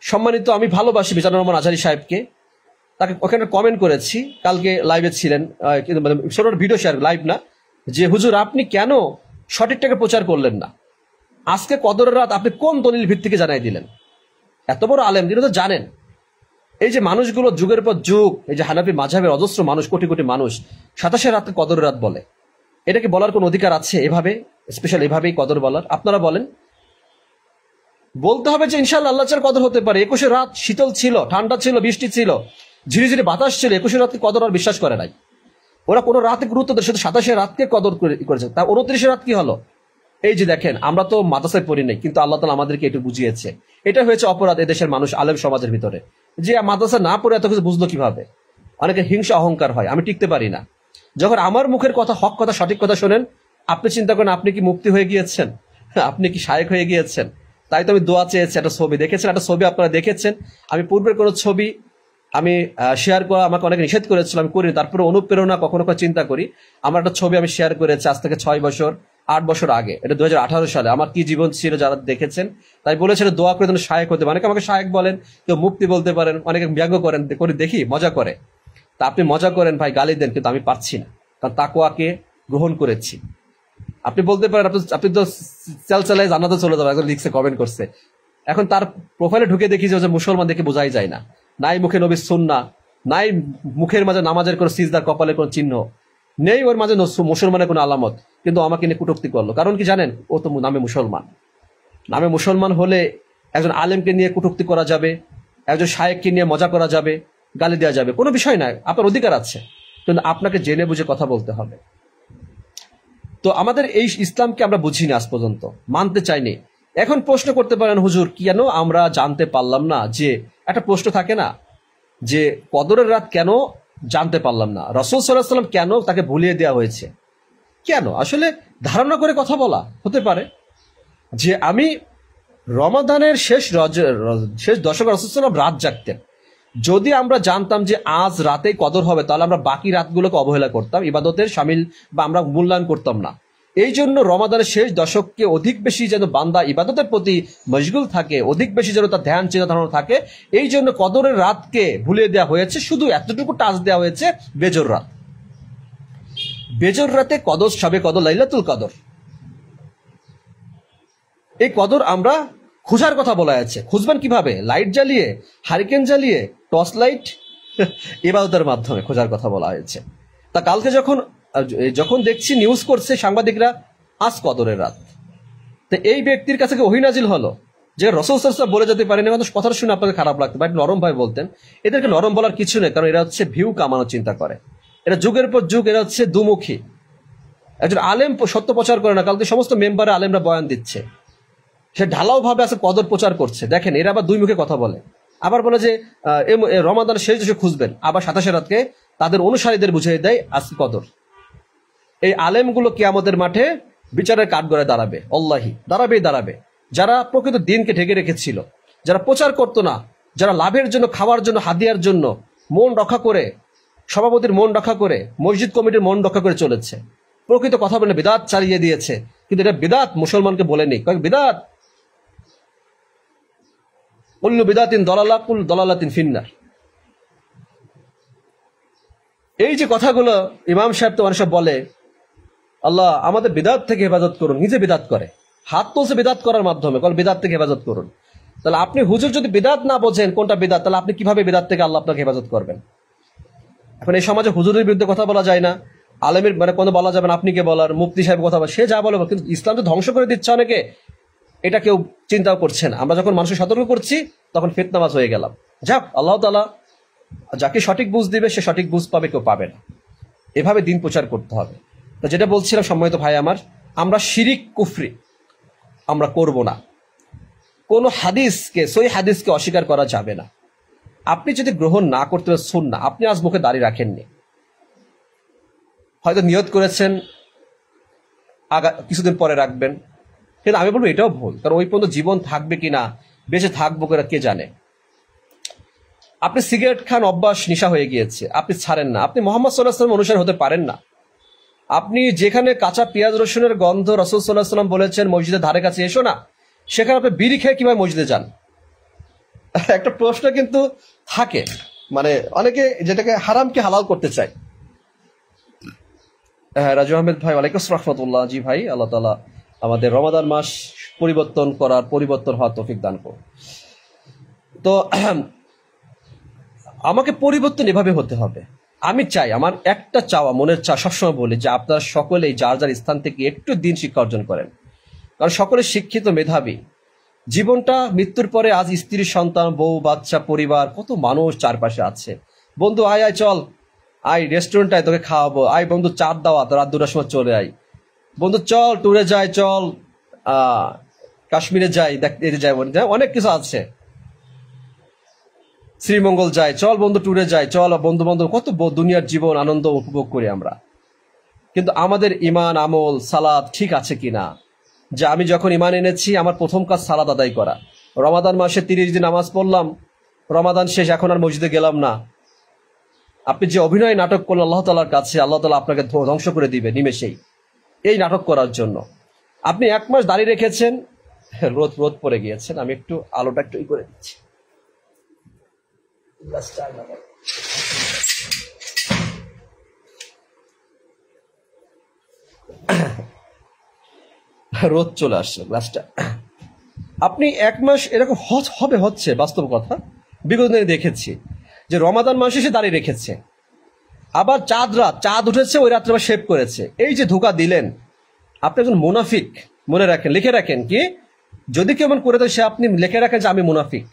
সম্মানিত, আমি ভালোবাসি মিজানুর রহমান আজহারী সাহেবকে, তাকে ওখানে কমেন্ট করেছি, কালকে লাইভে ছিলেন, কিন্তু ভিডিও শেয়ার, লাইভ না, যে হুজুর আপনি কেন সঠিকটাকে প্রচার করলেন না, আজকে কদরের রাত আপনি কোন দলিল ভিত্তিকে জানাই দিলেন? এত বড় আলেম, তিনি তো জানেন। এই যে মানুষগুলো যুগের পর যুগ, এই যে হানাফি মাযহাবের অজস্র মানুষ, কোটি কোটি মানুষ 27 রাতকে কদরের রাত বলে, এটা কি বলার কোন অধিকার আছে? এভাবে স্পেশাল এভাবেই কদর বলার? আপনারা বলেন। বলতে হবে যে ইনশাআল্লাহ আল্লাহ চার কদর হতে পারে। 21 রাত শীতল ছিল, ঠান্ডা ছিল, বৃষ্টি ছিল, ঝিরিঝিরি বাতাস ছিল, 21 রাতকে কদর আর বিশ্বাস করে নাই ওরা। কোনো রাতে গুরুত্ব দেয়, শুধু 27 রাতকে কদর করেছে। তা 29 রাত কি হলো? এই যে দেখেন, আমরা তো মাদ্রাসায় পড়ি নাই, কিন্তু আল্লাহ তাআলা আমাদেরকে একটু বুঝিয়েছে। এটা হয়েছে অপরাধ এদেশের মানুষ, আলেম সমাজের ভিতরে, যে মাদ্রাসা না পড়ে এত কিছু বুঝলো কিভাবে? অনেকে হিংসা অহংকার হয়, আমি টিকতে পারি না। যখন আমার মুখের কথা, হক কথা, সঠিক কথা শোনেন, আপনি চিন্তা করেন আপনি কি মুক্তি হয়ে গিয়েছেন, আপনি কি শায়েক হয়ে গিয়েছেন। তাই তো আমি দোয়া চেয়েছি। একটা ছবি দেখেছেন, একটা ছবি আপনারা দেখেছেন। আমি পূর্বের কোনো ছবি আমি শেয়ার করা আমাকে অনেকে নিষেধ করেছিল, আমি করিনি। তারপরে অনুপ্রেরণা কখনো কখনো চিন্তা করি, আমার একটা ছবি আমি শেয়ার করেছি আজ থেকে 6 বছর 8 বছর আগে, এটা 2018 সালে। আমার কি জীবন ছিল যারা দেখেছেন, তাই বলেছিল দোয়া করে যেন শায়েক হতে। অনেকে আমাকে শায়েক বলেন, কেউ মুক্তি বলতে পারেন, অনেকে ব্যঙ্গ করেন, করে দেখি মজা করে। তা আপনি মজা করেন ভাই, গালি দেন, কিন্তু আমি পারছি না, কারণ তাকওয়াকে গ্রহণ করেছি। আপনি বলতে পারেন আপনি তো চালায় জান্নাতে চলে যাবেন, একজন লিখছে, কমেন্ট করছে। এখন তার প্রোফাইলে ঢুকে দেখি যে মুসলমান, দেখে বোঝাই যায় না, নাই মুখে নবীর সুন্নাহ, নাই মুখের মাঝে নামাজের কোনো সিজদার কপালের কোনো চিহ্ন নেই, ওর মাঝে মুসলমানের কোনো আলামত, কিন্তু আমাকে নিয়ে কটূক্তি করলো। কারণ কি জানেন? ও তো নামে মুসলমান। নামে মুসলমান হলে একজন আলেমকে নিয়ে কটূক্তি করা যাবে, একজন শায়েককে নিয়ে মজা করা যাবে, গালি দেওয়া যাবে, কোনো বিষয় না, আপনার অধিকার আছে, কিন্তু আপনাকে জেনে বুঝে কথা বলতে হবে। তো আমাদের এই ইসলামকে আমরা বুঝিনি আজ পর্যন্ত, মানতে চাইনি। এখন প্রশ্ন করতে পারেন, হুজুর কেন আমরা জানতে পারলাম না? যে একটা প্রশ্ন থাকে না, যে কদরের রাত কেন জানতে পারলাম না, রাসূল সাল্লাল্লাহু আলাইহি ওয়াসাল্লাম কেন তাকে ভুলিয়ে দেওয়া হয়েছে? কেন? আসলে ধারণা করে কথা বলা হতে পারে যে আমি রমাদানের শেষ দশকে রাসূল সাল্লাল্লাহু আলাইহি ওয়াসাল্লাম রাত জাগতেন। যদি আমরা জানতাম যে আজ রাতেই কদর হবে, তাহলে আমরা বাকি রাতগুলোকে অবহেলা করতাম, ইবাদতের শামিল বা আমরা মূল্যায়ন করতাম না। এই জন্য রমাদানের শেষ দশককে অধিক বেশি যেন বান্দা ইবাদতের প্রতি মশগুল থাকে, অধিক বেশি যেন তার ধ্যান চিন্তা ধারণা থাকে, এই জন্য কদরের রাতকে ভুলিয়ে দেওয়া হয়েছে। শুধু এতটুকু টাচ দেওয়া হয়েছে, বেজর রাত। বেজর রাতে কদর, সবে কদর, লাইলাতুল কদর। এই কদর আমরা খোঁজার কথা বলা আছে। খুঁজবেন কিভাবে? লাইট জ্বালিয়ে, হারিকেন জ্বালিয়ে, টর্চ লাইট, ইবাদতের মাধ্যমে খোঁজার কথা বলা হয়েছে। তা কালকে যখন দেখছি নিউজ করছে সাংবাদিকরা, আজ কদরের রাত, তো এই ব্যক্তির কাছে ওহী নাজিল হলো যে রাসূল সাল্লাল্লাহু আলাইহি ওয়াসাল্লাম বলে যেতে পারেন। কথাটা শুনে আপনাদের খারাপ লাগতে পারে, নরম ভাই বলতেন। এদেরকে নরম বলার কিছু নেই, কারণ এরা হচ্ছে ভিউ কামানোর চিন্তা করে, এরা যুগের পর যুগ, এরা হচ্ছে দুমুখী। একজন আলেম সত্য প্রচার করে না, কালকে সমস্ত মেম্বারে আলেমরা বয়ান দিচ্ছে, সে ঢালাও ভাবে আছে কদর প্রচার করছে। দেখেন, এরা আবার দুই মুখে কথা বলে। আবার বলে যে রমাদানের শেষ দশকে খুঁজবেন, আবার 27 রাতকে তাদের অনুসারীদের বুঝিয়ে দেয় আজকে কদর। এই আলেমগুলো কিয়ামতের মাঠে বিচারের কাঠগড়ায় দাঁড়াবে, আল্লাহি দাঁড়াবে। যারা প্রকৃত দিনকে ঢেকে রেখেছিল, যারা প্রচার করতো না, যারা লাভের জন্য, খাওয়ার জন্য, হাদিয়ার জন্য মন রক্ষা করে, সভাপতির মন রক্ষা করে, মসজিদ কমিটির মন রক্ষা করে চলেছে, প্রকৃত কথা বলে বিদাত চালিয়ে দিয়েছে। কিন্তু এটা বিদাত মুসলমানকে বলেনি, কয়েক বিদাত, কুল্লু বিদাতিন দলালা, কুল দলালাতিন ফিন্নার। এই যে কথাগুলো ইমাম সাহেব তো অনেক সব বলে, আল্লাহ আমাদের বিদাত থেকে হেফাজত করুন, নিজে বিদাত করে, হাত তুলছে বিদাত করার মাধ্যমে, বিদাত থেকে হেফাজত করুন। তাহলে আপনি হুজুর যদি বিদাত না বোঝেন কোনটা বিদাত, তাহলে আপনি কিভাবে বিদাত থেকে আল্লাহ আপনাকে হেফাজত করবেন? এখন এই সমাজে হুজুরের বিরুদ্ধে কথা বলা যায় না, আলেমের কোনো বলা যাবে না, আপনি কে বলার, মুফতি সাহেব কথা বলে, সে যা বলে, কিন্তু ইসলাম তো ধ্বংস করে দিচ্ছে অনেকে, এটা কেউ চিন্তাও করছে না। আমরা যখন মানুষকে সতর্ক করছি, তখন ফিতনাবাজ হয়ে গেলাম। যাক, আল্লাহ তাআলা যাকে সঠিক বুঝ দিবে সে সঠিক বুঝ পাবে, কেউ পাবে না। এভাবে দিন প্রচার করতে হবে। তো যেটা বলছিলাম সম্মানিত ভাই আমার, আমরা শিরিক কুফরি আমরা করব না। কোন হাদিসকে, সহিহ হাদিসকে অস্বীকার করা যাবে না। আপনি যদি গ্রহণ না করতে সুন্নাহ, আপনি আজ মুখে দাড়ি রাখেননি, হয়তো নিয়ত করেছেন কিছুদিন পরে রাখবেন, কিন্তু আমি বলবো এটাও ভুল, কারণ ওই পর্যন্ত জীবন থাকবে কিনা, বেঁচে থাকবো কিনা কে জানে। আপনি সিগারেট খান, অভ্যাস, নেশা হয়ে গিয়েছে, আপনি ছাড়েন না, আপনি মুহাম্মদ সাল্লাল্লাহু আলাইহি ওয়াসাল্লাম অনুসারী হতে পারেন না। আপনি যেখানে কাঁচা পেঁয়াজ রসুনের গন্ধ, রাসূল সাল্লাল্লাহু আলাইহি ওয়াসাল্লাম বলেছেন মসজিদের ধারে কাছে এসো না, সেখানে আপনি বিড়ি খেয়ে কিভাবে মসজিদে যান? একটা প্রশ্ন কিন্তু থাকে, মানে অনেকে যেটাকে হারামকে হালাল করতে চায়। হ্যাঁ, রাজু আহমেদ ভাই, ওয়ালাইকুম আসসালাম রহমতুল্লাহ। জি ভাই, আল্লাহ তাআলা আমাদের রমাদান মাস পরিবর্তন হওয়ার তৌফিক দান করুন। তো আমাকে পরিবর্তন এভাবে হতে হবে। আমি চাই, আমার একটা চাওয়া, মনের সবসময় বলি যে আপনারা সকলেই যার যার স্থান থেকে একটু দিন শিক্ষা অর্জন করেন, কারণ সকলে শিক্ষিত, মেধাবী। জীবনটা মৃত্যুর পরে আজ স্ত্রী, সন্তান, বউ, বাচ্চা, পরিবার, কত মানুষ চারপাশে আছে। বন্ধু আয় আয় চল, আয় রেস্টুরেন্ট আয়, তোকে খাওয়াবো, আয় বন্ধু চার দাওয়াত, রাত 2টার সময় চলে আয়, বন্ধু চল ট্যুরে যাই, চল কাশ্মীরে যাই, দেখ এতে যাই, অনেক কিছু আছে, শ্রীমঙ্গল যাই, চল বন্ধু ট্যুরে যাই, চল বন্ধু বান্ধব, কত দুনিয়ার জীবন আনন্দ উপভোগ করি আমরা। কিন্তু আমাদের ইমান, আমল, সালাত ঠিক আছে কিনা? যে আমি যখন ইমান এনেছি, আমার প্রথম কাজ সালাত আদায় করা। রমাদান মাসে 30 দিন নামাজ পড়লাম, রমাদান শেষ, এখন আর মসজিদে গেলাম না। আপনি যে অভিনয় নাটক করলেন আল্লাহ তাআলার কাছে, আল্লাহ তাআলা আপনাকে ধ্বংস করে দিবে নিমেষেই, এই নাটক করার জন্য। আপনি 1 মাস দাঁড়িয়ে রেখেছেন, রোদ রোদ পড়ে গিয়েছেন, আমি একটু আলোটা একটু করে দিচ্ছি। রোদ চলে আসছে, গ্লাসটা। আপনি 1 মাস এরকম হচ্ছে বাস্তব কথা। বিগত দিনে দেখেছি যে রমাদান মাসে সে দাঁড়িয়ে রেখেছে, আবার চাঁদ উঠেছে, ওই রাত্রে আবার শেভ করেছে। এই যে ধোঁকা দিলেন, আপনি একজন মুনাফিক। মনে রাখেন, লিখে রাখেন, কি যদি কেমন করে দেয় সে, আপনি লিখে রাখেন যে আমি মুনাফিক।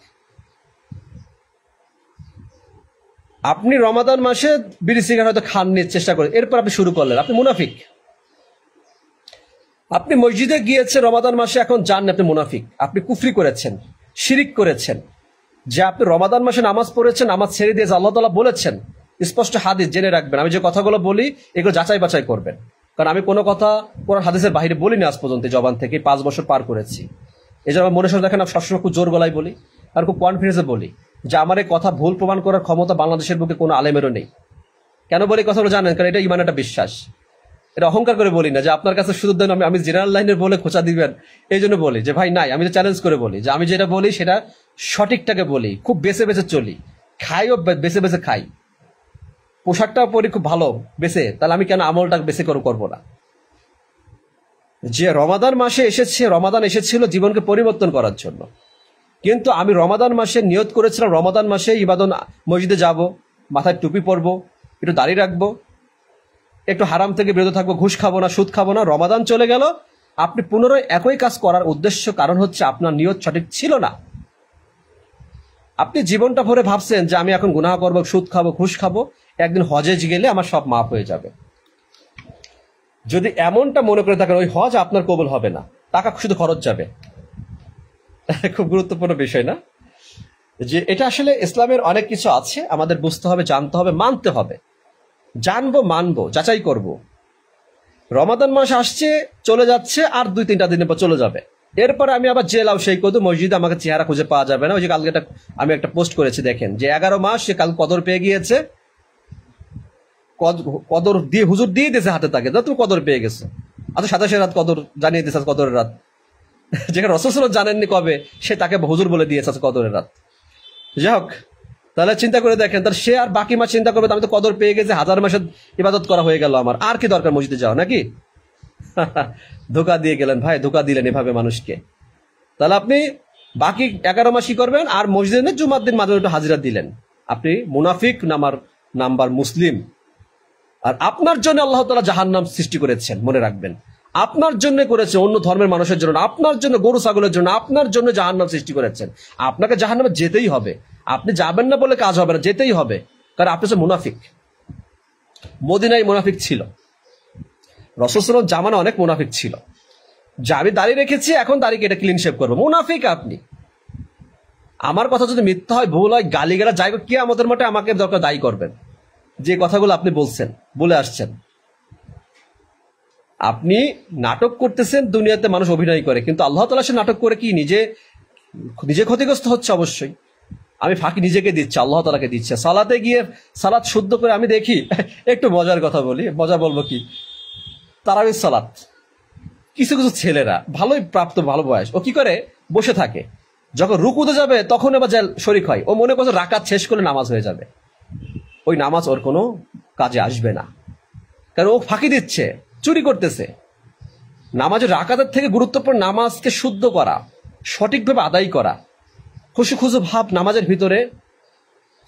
আপনি রমাদান মাসে বিড়ি সিগারেট হয়তো খাননি, চেষ্টা করে, এরপর আপনি শুরু করলেন, আপনি মুনাফিক। আপনি মসজিদে গিয়েছেন রমাদান মাসে, এখন যাননি, আপনি মুনাফিক। আপনি কুফরি করেছেন, শিরিক করেছেন। যে আপনি রমাদান মাসে নামাজ পড়েছেন, নামাজ ছেড়ে দিয়ে আল্লাহ তাআলা বলেছেন, স্পষ্ট হাদিস, জেনে রাখবেন। আমি যে কথাগুলো বলি এগুলো যাচাই বাছাই করবেন, কারণ আমি কোনো কথা কোরআন হাদিসের বাইরে বলিনি আজ পর্যন্ত, জবান থেকে 5 বছর পার করেছি। এই জন্য আমার মনে সাথে দেখেন, আমি সবসময় খুব জোর গলায় বলি আর খুব কনফিডেন্সে বলি যে আমার এই কথা ভুল প্রমাণ করার ক্ষমতা বাংলাদেশের বুকে কোনো আলেমেরও নেই। কেন বলি কথাগুলো জানেন? কারণ এটা ইমান, একটা বিশ্বাস। এটা অহংকার করে বলি না যে আপনার কাছে শুধু দেন আমি জেনারেল লাইনের বলে খোঁচা দিবেন, এই জন্য বলি যে ভাই নাই, আমি তো চ্যালেঞ্জ করে বলি যে আমি যেটা বলি সেটা সঠিকটাকে বলি, খুব বেছে বেছে চলি, খাইও বেছে বেছে খাই, পোশাকটাও পরি খুব ভালো বেছে, তাহলে আমি কেন আমলটা বেছে করবো না? যে রমাদান মাসে এসেছে, রমাদান এসেছিল জীবনকে পরিবর্তন করার জন্য, কিন্তু আমি রমাদান মাসে নিয়ত করেছিলাম রমাদান মাসে ইবাদত, মসজিদে যাব, মাথায় টুপি পরবো, একটু দাড়ি রাখবো, একটু হারাম থেকে বিরত থাকবো, ঘুষ খাবো না, সুদ খাবো না। রমাদান চলে গেল, আপনি পুনরায় একই কাজ করার উদ্দেশ্য, কারণ হচ্ছে আপনার নিয়ত সঠিক ছিল না। আপনি জীবনটা ভরে ভাবছেন যে আমি এখন গুনাহ করবো, সুদ খাবো, ঘুষ খাবো, একদিন হজে গেলে আমার সব মাফ হয়ে যাবে। যদি এমনটা মনে করে থাকেন, ওই হজ আপনার কবুল হবে না, টাকা শুধু খরচ যাবে। খুব গুরুত্বপূর্ণ বিষয় না? যে এটা আসলে ইসলামের অনেক কিছু আছে, আমাদের বুঝতে হবে, জানতে হবে, মানতে হবে। জানবো, মানবো, যাচাই করব। রমাদান মাস আসছে, চলে যাচ্ছে, আর 2-3টা দিনের পর চলে যাবে। এরপরে আমি আবার জেলাও সেই কত, মসজিদে আমাকে চেহারা খুঁজে পাওয়া যাবে না। ওই যে কালকে আমি একটা পোস্ট করেছি, দেখেন, যে 11 মাস সে কাল কদর পেয়ে গিয়েছে, কদর দিয়ে হুজুর দিয়ে দিয়েছে হাতে, তাকে তুমি কদর পেয়ে গেছো। আচ্ছা 27 রাত কদর জানিয়ে দিয়েছে, কদরের রাত, যেখানে রাসূল সাল্লাল্লাহু আলাইহি ওয়াসাল্লাম জানেননি কবে, সে তাকে হুজুর বলে দিয়েছে কদরের রাত। যাই হোক, তাহলে চিন্তা করে দেখেন, তাহলে সে আর বাকি মাস চিন্তা করবে আমি তো কদর পেয়ে গেছে, 1000 মাসের ইবাদত করা হয়ে গেল, আমার আর কি দরকার মসজিদে যাওয়া, নাকি? ধোকা দিয়ে গেলেন ভাই, ধোকা দিলেন এভাবে মানুষকে। তাহলে আপনি বাকি 11 মাস কি করবেন, আর মসজিদে জুমার দিন মাঝে একটু হাজিরা দিলেন, আপনি মুনাফিক নাম্বার মুসলিম। আর আপনার জন্য আল্লাহ তাআলা জাহান্নাম সৃষ্টি করেছেন, মনে রাখবেন, আপনার জন্য করেছে, অন্য ধর্মের মানুষের জন্য, আপনার জন্য, গরু ছাগলের জন্য, আপনার জন্য জাহান্নাম সৃষ্টি করেছেন। আপনাকে জাহান্নামে যেতেই হবে, আপনি যাবেন না বলে কাজ হবে না, যেতেই হবে, কারণ আপনি হচ্ছে মুনাফিক। মদিনায় মুনাফিক ছিল, রাসূল সাল্লাল্লাহু আলাইহি ওয়াসাল্লাম জামানা অনেক মুনাফিক ছিল, যে আমি দাঁড়িয়ে রেখেছি, এখন দাড়ি কেটে ক্লিন শেভ করবো, মুনাফিক আপনি। আমার কথা যদি মিথ্যা হয়, ভুল হয়, গালিগালা যাই, কিয়ামতের মাঠে আমাকে দরকার দায়ী করবেন, যে কথাগুলো আপনি বলছেন, বলে আসছেন। আপনি নাটক করতেছেন, দুনিয়াতে মানুষ অভিনয় করে, কিন্তু আল্লাহ তাআলা সে নাটক করে কি নিজে ক্ষতিগ্রস্ত হচ্ছে। অবশ্যই আমি ফাঁকি নিজেকে দিচ্ছি, আল্লাহ তাআলাকে দিচ্ছে। সালাতে গিয়ে সালাত শুদ্ধ করে আমি দেখি, একটু মজার কথা বলি, মজা বলবো কি, তারাবির সালাত, কিছু কিছু ছেলেরা ভালোই প্রাপ্ত, ভালো বয়স, ও কি করে, বসে থাকে, যখন রুকুতে যাবে তখন এবার শরিক হয়, ও মনে করছে রাকাত শেষ করলে নামাজ হয়ে যাবে, ওই নামাজ ওর কোনো কাজে আসবে না। কারণ ও ফাঁকি দিচ্ছে, চুরি করতেছে। নামাজের রাকাতের থেকে গুরুত্বপূর্ণ নামাজকে শুদ্ধ করা, সঠিকভাবে আদায় করা, খুশি খুশি ভাব নামাজের ভিতরে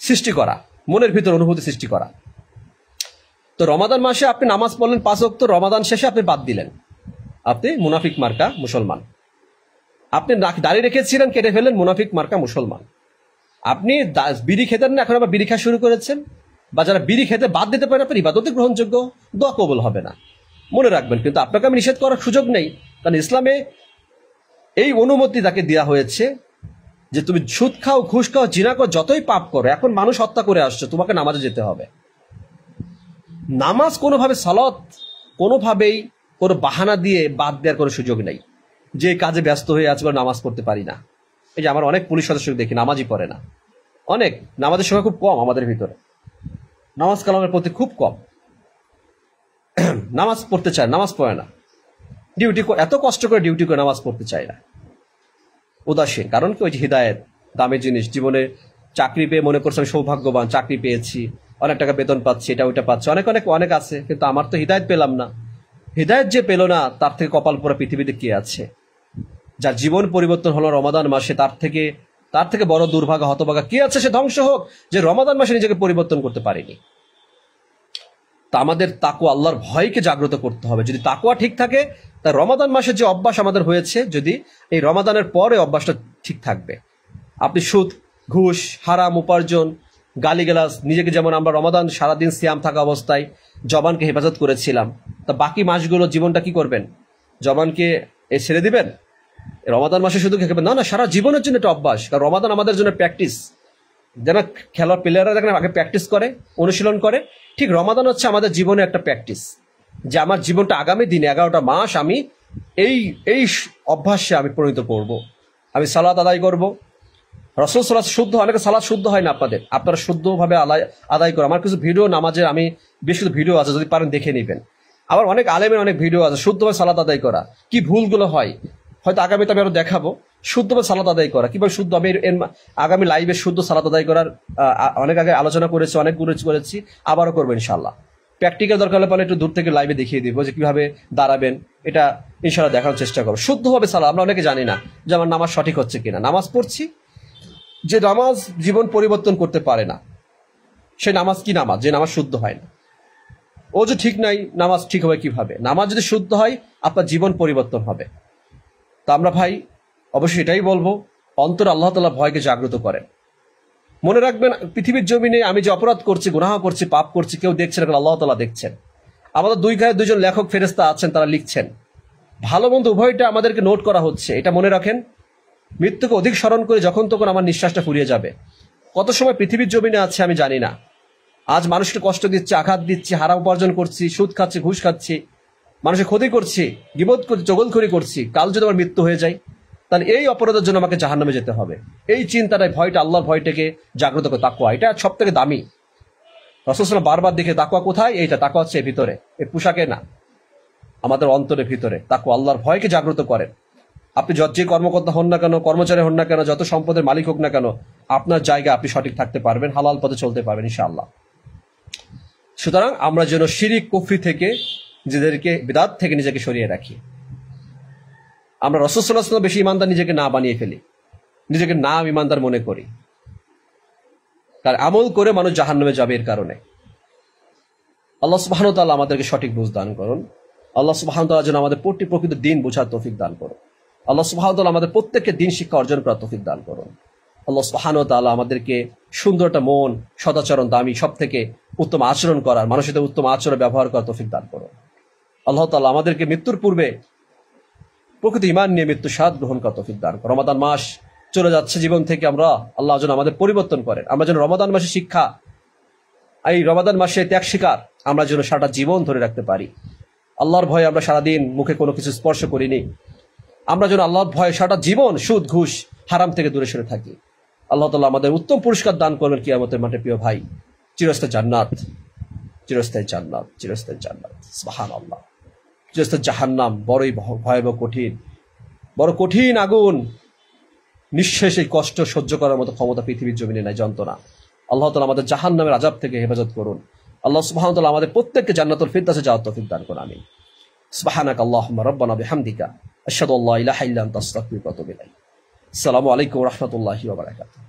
সৃষ্টি করা, মনের ভিতরে অনুভূতি সৃষ্টি করা। তো রমাদান মাসে আপনি নামাজ পড়লেন 5 ওয়াক্ত, রমাদান শেষে আপনি বাদ দিলেন, আপনি মুনাফিক মার্কা মুসলমান। আপনি দাড়ি রেখেছিলেন, কেটে ফেললেন, মুনাফিক মার্কা মুসলমান। আপনি বিড়ি খেতেন না, এখন আবার বিড়ি খাওয়া শুরু করেছেন। বা যারা বিড়ি খেতে বাদ দিতে পারেন, আপনার ইবাদতে গ্রহণযোগ্য, দোয়া কবুল হবে না, মনে রাখবেন। কিন্তু আপনাকে আমি নিষেধ করার সুযোগ নেই, কারণ ইসলামে এই অনুমতি তাকে দেওয়া হয়েছে যে তুমি সুদ খাও, ঘুষ খাও, জিনা খাও, যতই পাপ করো, এখন মানুষ হত্যা করে আসছে, তোমাকে নামাজে যেতে হবে। নামাজ কোনোভাবে, সালাত কোনোভাবেই কোনো বাহানা দিয়ে বাদ দেওয়ার কোনো সুযোগ নেই। যে কাজে ব্যস্ত হয়ে আছে, নামাজ পড়তে পারি না। এই যে আমার অনেক পুলিশ সদস্য দেখি নামাজই পড়ে না, অনেক নামাজের সময় খুব কম আমাদের ভিতরে, নামাজ কালামের প্রতি খুব কম, নামাজ পড়তে চায়, নামাজ পড়ে না, ডিউটি এত কষ্ট করে ডিউটি করে নামাজ পড়তে চায় না, উদাসীন। কারণ কি, ওই যে হিদায়েত দামি জিনিস, জীবনে চাকরি পেয়ে মনে করছে আমি সৌভাগ্যবান, চাকরি পেয়েছি, অনেক টাকা বেতন পাচ্ছি, এটা ওইটা পাচ্ছি, অনেক অনেক অনেক আছে, কিন্তু আমার তো হিদায়েত পেলাম না। হিদায়েত যে পেল না, তার থেকে কপাল পোড়া পৃথিবীতে কে আছে? যার জীবন পরিবর্তন হলো রমাদান মাসে, তার থেকে বড় দুর্ভাগা হতভাগা কে আছে? সে ধ্বংস হোক, যে রমাদান মাসে নিজেকে পরিবর্তন করতে পারেনি। তা আমাদের তাকওয়া, আল্লাহর ভয়কে জাগ্রত করতে হবে। যদি তাকওয়া ঠিক থাকে, তা রমাদান মাসের যে অভ্যাস আমাদের হয়েছে, যদি এই রমাদানের পরে অভ্যাসটা ঠিক থাকবে। আপনি সুদ, ঘুষ, হারাম উপার্জন, গালিগালাজ, নিজেকে যেমন আমরা রমাদান সারাদিন সিয়াম থাকা অবস্থায় জবানকে হেফাজত করেছিলাম, তা বাকি মাসগুলো জীবনটা কি করবেন? জবানকে ছেড়ে দিবেন? রমাদান মাসে শুধু খেবেন না, সারা জীবনের জন্য একটা অভ্যাস। কারণ রমাদান আমাদের জন্য প্র্যাকটিস। যেন খেলোয়াড় প্লেয়াররা দেখেন আগে প্র্যাকটিস করে, অনুশীলন করে, ঠিক রমাদান হচ্ছে আমাদের জীবনে একটা প্র্যাকটিস, যে আমার জীবনটা আগামী দিনে 11টা মাস আমি এই অভ্যাসে আমি পরিণত করব। আমি সালাত আদায় করব। রাসূল সালাত শুদ্ধ, অনেকে সালাত শুদ্ধ হয় না আপনারা শুদ্ধভাবে আদায় করো। আমার কিছু ভিডিও নামাজের, আমি বেশ কিছু ভিডিও আছে, যদি পারেন দেখে নেবেন। আবার অনেক আলেমের অনেক ভিডিও আছে শুদ্ধভাবে সালাত আদায় করা, কি ভুলগুলো হয়, হয়তো আগামীতে আমি আরো দেখাবো। শুদ্ধভাবে সালাত আদায় করা, কিভাবে শুদ্ধ, আমি আগামী লাইভে শুদ্ধ সালাত আদায় করার অনেক আগে আলোচনা করেছি, অনেক করেছি, আবারও করবো ইনশাল্লাহ। প্র্যাকটিক্যাল দরকার হলে একটু দূর থেকে লাইভে দেখিয়ে দিব যে কিভাবে দাঁড়াবেন, এটা ইনশাল্লাহ দেখানোর চেষ্টা করবো। শুদ্ধভাবে সালাত, আমরা অনেকে জানি না যে আমার নামাজ সঠিক হচ্ছে কিনা। নামাজ পড়ছি, যে নামাজ জীবন পরিবর্তন করতে পারে না, সে নামাজ কি নামাজ? যে নামাজ শুদ্ধ হয় না। ও যে ঠিক নাই, নামাজ ঠিক হবে কিভাবে? নামাজ যদি শুদ্ধ হয়, আপনার জীবন পরিবর্তন হবে। তা আমরা ভাই অবশ্যই এটাই বলবো, অন্তর আল্লাহ তাআলা ভয়কে জাগ্রত করেন। মনে রাখবেন, পৃথিবীর জমিনে আমি যে অপরাধ করছি, গুনাহ করছি, পাপ করছি, কেউ দেখছে না, আল্লাহ তাআলা দেখছেন। আমাদের দুই গায়ে দুইজন লেখক ফেরেশতা আছেন, তারা লিখছেন। ভালো মন্দ উভয়টা আমাদেরকে নোট করা হচ্ছে। এটা মনে রাখেন, মৃত্যুকে অধিক স্মরণ করে যখন তখন আমার নিঃশ্বাসটা ফুরিয়ে যাবে। কত সময় পৃথিবীর জমিনে আছে আমি জানি না। আজ মানুষকে কষ্ট দিচ্ছি, আঘাত দিচ্ছি, হারাম উপার্জন করছি, সুদ খাচ্ছি, ঘুষ খাচ্ছি, মানুষের ক্ষতি করছি, গীবত করছি, চগলখড়ি করছি। কাল যদি আমার মৃত্যু হয়ে যায়, তাহলে এই অপরাধের জন্য আমাকে জাহান্নামে যেতে হবে। এই চিন্তাটাই, ভয়টা, আল্লাহর ভয়টাকে জাগ্রত করে। তাকওয়া এটা সব থেকে দামি। রাসূল সাল্লাল্লাহু আলাইহি ওয়াসাল্লাম বারবার দেখে, তাকওয়া কোথায়? এইটা তাকওয়া হচ্ছে ভিতরে, এই পোশাকে না, আমাদের অন্তরের ভিতরে। তাকওয়া আল্লাহর ভয়কে জাগ্রত করেন। আপনি যে কর্মকর্তা হন না কেন, কর্মচারী হন না কেন, যত সম্পদের মালিক হোক না কেন, আপনার জায়গা আপনি সঠিক থাকতে পারবেন, হালাল পথে চলতে পারবেন ইনশাআল্লাহ। সুতরাং আমরা যেন শিরিক, কুফরি থেকে নিজেদেরকে, বিদআত থেকে নিজেকে সরিয়ে রাখি। আমরা রাসূল সাল্লাল্লাহু আলাইহি ওয়াসাল্লাম বেশি ইমানদার নিজেকে না বানিয়ে ফেলি, নিজেকে না ইমানদার মনে করি। তার আমল করে মানুষ জাহান্নামে যাবে এর কারণে। আল্লাহ সুবহানাহু ওয়া তাআলা আমাদেরকে সঠিক বুঝ দান করুন। আল্লাহ সুবহানাহু ওয়া তাআলা যেন আমাদের প্রকৃত দিন বোঝার তৌফিক দান করুন। আল্লাহ সুবহানাহু ওয়া তাআলা আমাদের প্রত্যেককে দিন শিক্ষা অর্জন করার তৌফিক দান করুন। আল্লাহ সুবহানাহু ওয়া তাআলা আমাদেরকে সুন্দর একটা মন, সদাচরণ, দামি, সব থেকে উত্তম আচরণ করার, মানুষের সাথে উত্তম আচরণ ব্যবহার করার তৌফিক দান করুন। আল্লাহ তাআলা আমাদেরকে মৃত্যুর পূর্বে প্রকৃত ঈমান নিয়ে মৃত্যু স্বাদ গ্রহণ করার তৌফিক দান করুন। রমাদান মাস চলে যাচ্ছে জীবন থেকে, আল্লাহ যেন আমাদের পরিবর্তন করেন। আমরা যেন রমাদান মাসে শিক্ষা, এই রমাদান মাসে ত্যাগ শিকার আমরা যেন সারাটা জীবন ধরে রাখতে পারি। আল্লাহর ভয়ে আমরা সারাদিন মুখে কোনো কিছু স্পর্শ করিনি, আমরা যেন আল্লাহর ভয়ে সারাটা জীবন সুদ, ঘুষ, হারাম থেকে দূরে সরে থাকি। আল্লাহ তাআলা আমাদের উত্তম পুরস্কার দান করবেন কিয়ামতের মাঠে। প্রিয় ভাই, চিরস্থায়ী জান্নাত, চিরস্থায়ী জান্নাত, চিরস্থায়ী জান্নাত। সুবহানাল্লাহ। চিরস্থায়ী জাহান্নাম বড়ই ভয়াবহ, কঠিন, বড় কঠিন আগুন। নিঃশেষ এই কষ্ট সহ্য করার মতো ক্ষমতা পৃথিবীর জমিনে নাই, যন্ত্রণা। আল্লাহ তাআলা আমাদের জাহান্নামের আযাব থেকে হেফাজত করুন। আল্লাহ সুবহানাহু ওয়া তাআলা আমাদের প্রত্যেককে জান্নাতুল ফিরদাউসে যাওয়ার তৌফিক দান করুন। আমিন। সুবহানাকা আল্লাহুম্মা রাব্বানা বিহামদিকা আশহাদু আল্লা ইলাহা ইল্লা আনতা আস্তাগফিরুকা ওয়া আতুবু ইলাইক। আসসালামু আলাইকুম ওয়া রাহমাতুল্লাহি ওয়া বারাকাতুহু।